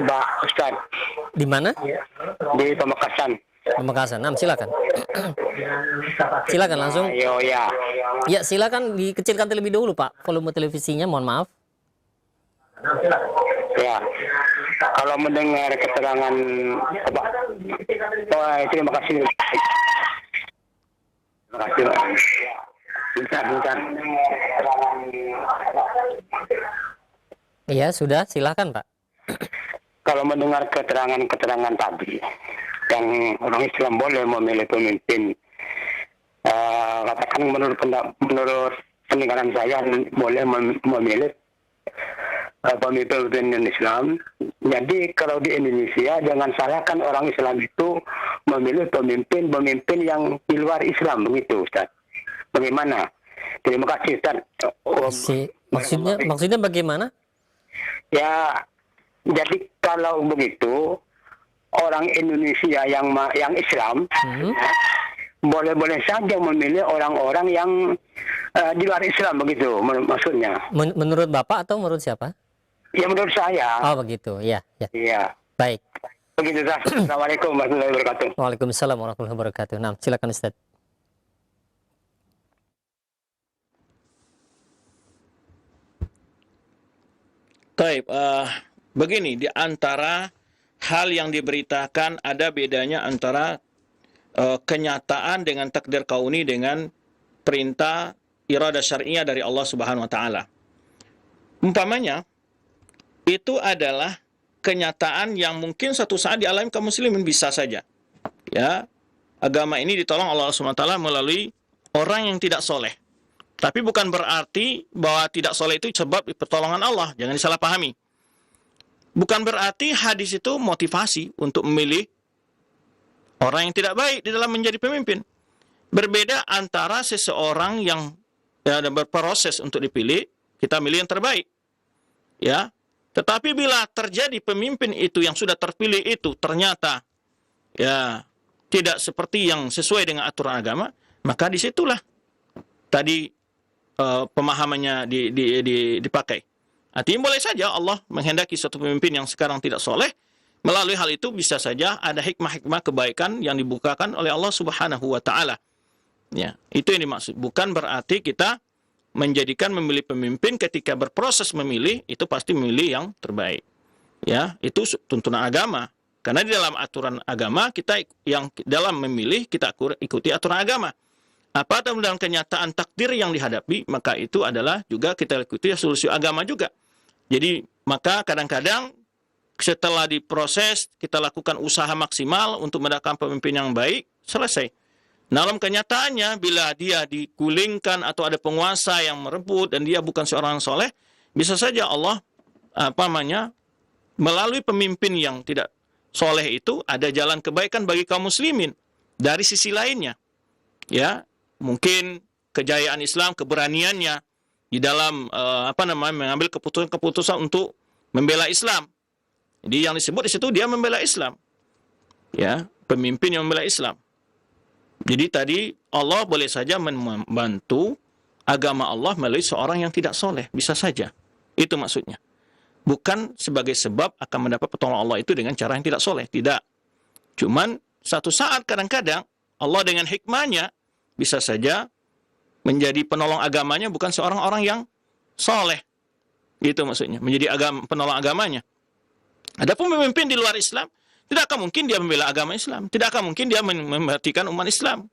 Speaker 3: Mbak Ustaz.
Speaker 2: Di mana?
Speaker 3: Di Pamekasan.
Speaker 2: Pamekasan. Nah, silakan. Silakan langsung.
Speaker 3: Mayoya.
Speaker 2: Ya, silakan dikecilkan terlebih dahulu, Pak, volume televisinya, mohon maaf.
Speaker 3: Ya. Kalau mendengar keterangan Pak. Terima kasih. Terima kasih, Pak. Bentar.
Speaker 2: Iya, sudah, silakan, Pak.
Speaker 3: Kalau mendengar keterangan tadi, yang orang Islam boleh memilih pemimpin, katakan menurut pendengaran saya boleh memilih pemimpin Islam. Jadi kalau di Indonesia jangan salahkan orang Islam itu memilih pemimpin yang di luar Islam, begitu, Ustaz. Bagaimana? Terima kasih, Ustaz.
Speaker 2: Maksudnya bagaimana?
Speaker 3: Ya, jadi kalau begitu orang Indonesia yang Islam boleh-boleh saja memilih orang-orang yang di luar Islam, begitu maksudnya.
Speaker 2: Menurut Bapak atau menurut siapa?
Speaker 3: Ya, menurut saya.
Speaker 2: Oh, begitu. Ya.
Speaker 3: Iya.
Speaker 2: Baik.
Speaker 3: Begitu, Ustaz. Assalamualaikum warahmatullahi wabarakatuh.
Speaker 2: Waalaikumsalam warahmatullahi wabarakatuh. Nah, silakan, Ustaz.
Speaker 1: Baik, begini, di antara hal yang diberitakan ada bedanya antara kenyataan dengan takdir kauni dengan perintah iradah syar'iyah dari Allah Subhanahu wa taala. Umpamanya itu adalah kenyataan yang mungkin satu saat dialami kaum muslimin, bisa saja. Ya, agama ini ditolong Allah SWT melalui orang yang tidak soleh. Tapi bukan berarti bahwa tidak soleh itu sebab pertolongan Allah. Jangan disalahpahami. Bukan berarti hadis itu motivasi untuk memilih orang yang tidak baik di dalam menjadi pemimpin. Berbeda antara seseorang yang berproses untuk dipilih, kita milih yang terbaik. Ya. Tetapi bila terjadi pemimpin itu yang sudah terpilih itu ternyata ya tidak seperti yang sesuai dengan aturan agama, maka disitulah tadi pemahamannya dipakai. Artinya boleh saja Allah menghendaki suatu pemimpin yang sekarang tidak soleh, melalui hal itu bisa saja ada hikmah-hikmah kebaikan yang dibukakan oleh Allah Subhanahu wa Ta'ala. Ya, itu yang dimaksud. Bukan berarti kita menjadikan memilih pemimpin ketika berproses memilih itu pasti memilih yang terbaik. Ya, itu tuntunan agama. Karena di dalam aturan agama kita yang dalam memilih kita ikuti aturan agama. Apa dalam kenyataan takdir yang dihadapi, maka itu adalah juga kita ikuti solusi agama juga. Jadi maka kadang-kadang setelah diproses kita lakukan usaha maksimal untuk mendapatkan pemimpin yang baik, selesai. Dalam kenyataannya, bila dia digulingkan atau ada penguasa yang merebut dan dia bukan seorang soleh, bisa saja Allah melalui pemimpin yang tidak soleh itu ada jalan kebaikan bagi kaum muslimin dari sisi lainnya. Ya, mungkin kejayaan Islam, keberaniannya di dalam mengambil keputusan untuk membela Islam. Jadi yang disebut di situ dia membela Islam. Ya, pemimpin yang membela Islam. Jadi tadi Allah boleh saja membantu agama Allah melalui seorang yang tidak soleh. Bisa saja. Itu maksudnya. Bukan sebagai sebab akan mendapat pertolongan Allah itu dengan cara yang tidak soleh. Tidak. Cuman satu saat kadang-kadang Allah dengan hikmahnya bisa saja menjadi penolong agamanya bukan seorang orang yang soleh. Itu maksudnya. Menjadi penolong agamanya. Adapun pemimpin di luar Islam, tidak akan mungkin dia membela agama Islam. Tidak akan mungkin dia memperhatikan umat Islam.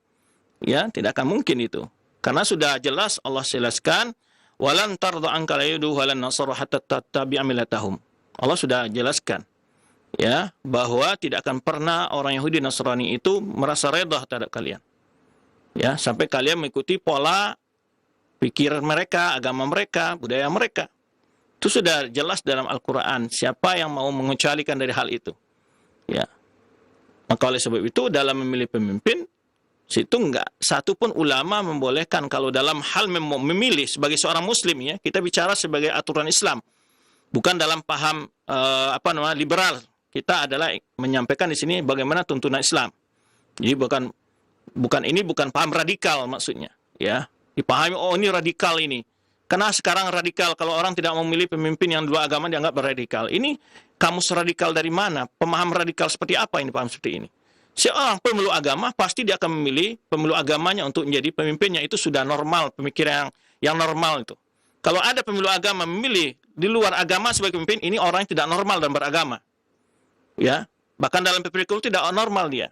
Speaker 1: Ya, tidak akan mungkin itu. Karena sudah jelas Allah jelaskan, walan tarda ankal yahudu walan nasara hatta tattabi'a millatahum. Allah sudah jelaskan ya bahwa tidak akan pernah orang Yahudi Nasrani itu merasa redha terhadap kalian. Ya, sampai kalian mengikuti pola pikir mereka, agama mereka, budaya mereka. Itu sudah jelas dalam Al-Qur'an. Siapa yang mau mengecualikan dari hal itu? Ya. Maka oleh sebab itu dalam memilih pemimpin situ enggak satu pun ulama membolehkan kalau dalam hal memilih sebagai seorang muslim ya, kita bicara sebagai aturan Islam. Bukan dalam paham liberal. Kita adalah menyampaikan di sini bagaimana tuntunan Islam. Jadi bukan paham radikal maksudnya, ya. Dipahami ini radikal ini. Karena sekarang radikal kalau orang tidak memilih pemimpin yang dua agama dianggap radikal. Ini kamus radikal dari mana? Pemaham radikal seperti apa ini paham seperti ini? Seorang pemeluk agama pasti dia akan memilih pemeluk agamanya untuk menjadi pemimpinnya. Itu sudah normal, pemikiran yang normal itu. Kalau ada pemeluk agama memilih di luar agama sebagai pemimpin, ini orang yang tidak normal dan beragama. Ya, bahkan dalam PPKU tidak normal dia.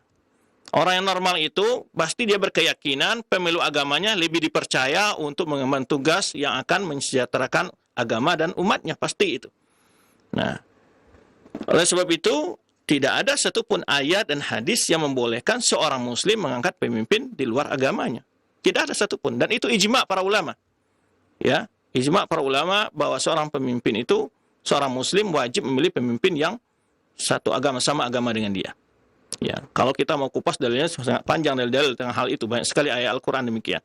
Speaker 1: Orang yang normal itu pasti dia berkeyakinan pemeluk agamanya lebih dipercaya untuk mengemban tugas yang akan mensejahterakan agama dan umatnya, pasti itu. Nah, oleh sebab itu tidak ada satupun ayat dan hadis yang membolehkan seorang muslim mengangkat pemimpin di luar agamanya. Tidak ada satupun, dan itu ijma' para ulama. Ya, ijma' para ulama bahwa seorang pemimpin itu, seorang muslim wajib memilih pemimpin yang satu agama, sama agama dengan dia. Ya, kalau kita mau kupas dalilnya sangat panjang dalil-dalil tentang hal itu, banyak sekali ayat Al-Qur'an demikian.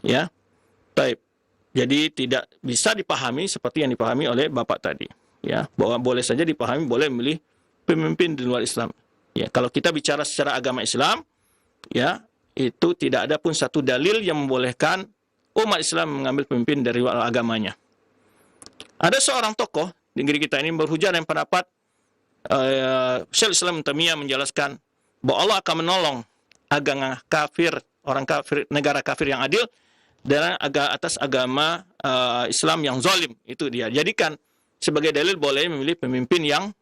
Speaker 1: Ya. Baik. Jadi tidak bisa dipahami seperti yang dipahami oleh Bapak tadi, ya, bahwa boleh saja dipahami boleh memilih pemimpin di luar Islam. Ya, kalau kita bicara secara agama Islam, ya, itu tidak ada pun satu dalil yang membolehkan umat Islam mengambil pemimpin dari luar agamanya. Ada seorang tokoh di negeri kita ini berhujah dengan pendapat Syaikhul Islam Ibnu Taimiyah menjelaskan bahwa Allah akan menolong agama kafir, orang kafir, negara kafir yang adil dan atas agama Islam yang zalim. Itu dia jadikan sebagai dalil boleh memilih pemimpin yang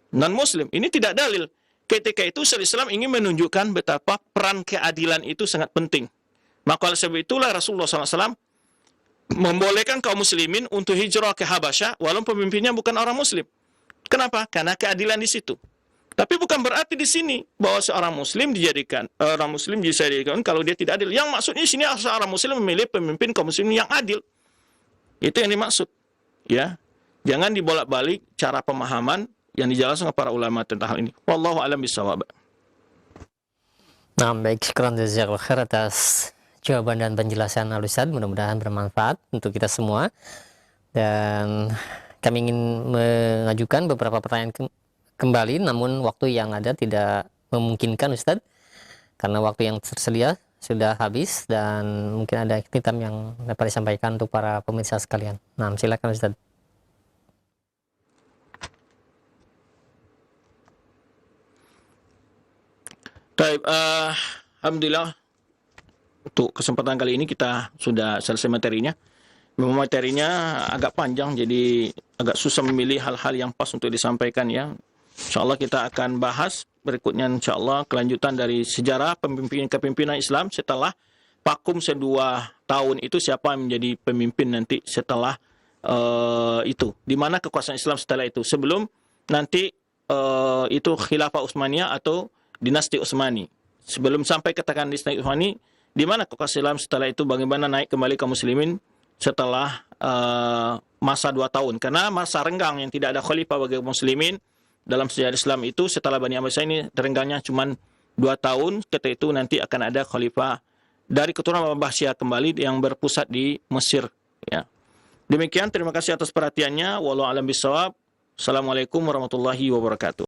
Speaker 1: non-muslim. Ini tidak dalil. Ketika itu Syaikhul Islam ingin menunjukkan betapa peran keadilan itu sangat penting. Maka oleh sebab itulah Rasulullah SAW membolehkan kaum muslimin untuk hijrah ke Habasyah walaupun pemimpinnya bukan orang muslim. Kenapa? Karena keadilan di situ. Tapi bukan berarti di sini bahwa seorang muslim dijadikan kalau dia tidak adil. Yang maksudnya di sini seorang muslim memilih pemimpin kaum muslimin yang adil. Itu yang dimaksud. Ya. Jangan dibolak-balik cara pemahaman yang dijelaskan para ulama tentang hal ini. Wallahu a'lam bishawab.
Speaker 2: Nah, baik, syukran jazakallahu khair atas jawaban dan penjelasan Al-Ustaz. Mudah-mudahan bermanfaat untuk kita semua. Dan kami ingin mengajukan beberapa pertanyaan kembali, namun waktu yang ada tidak memungkinkan Ustadz, karena waktu yang tersedia sudah habis dan mungkin ada hitam yang dapat disampaikan untuk para pemirsa sekalian. Nah, silakan Ustadz.
Speaker 1: Baik, alhamdulillah untuk kesempatan kali ini kita sudah selesai materinya. Memang materinya agak panjang, jadi agak susah memilih hal-hal yang pas untuk disampaikan ya. InsyaAllah kita akan bahas berikutnya insyaAllah kelanjutan dari sejarah kepemimpinan Islam setelah vakum 2 tahun itu, siapa yang menjadi pemimpin nanti setelah itu. Di mana kekuasaan Islam setelah itu. Sebelum nanti itu Khilafah Utsmaniyah atau dinasti Utsmani. Sebelum sampai katakan dinasti Utsmani, di mana kekuasaan Islam setelah itu, bagaimana naik kembali kaum muslimin setelah masa 2 tahun. Karena masa renggang yang tidak ada khalifah bagi muslimin dalam sejarah Islam itu setelah Bani Abbasiyah ini renggangnya cuma 2 tahun. Ketika itu nanti akan ada khalifah dari keturunan Abbasiyah kembali yang berpusat di Mesir. Ya. Demikian, terima kasih atas perhatiannya. Wallahu a'lam bishawab. Assalamualaikum warahmatullahi wabarakatuh.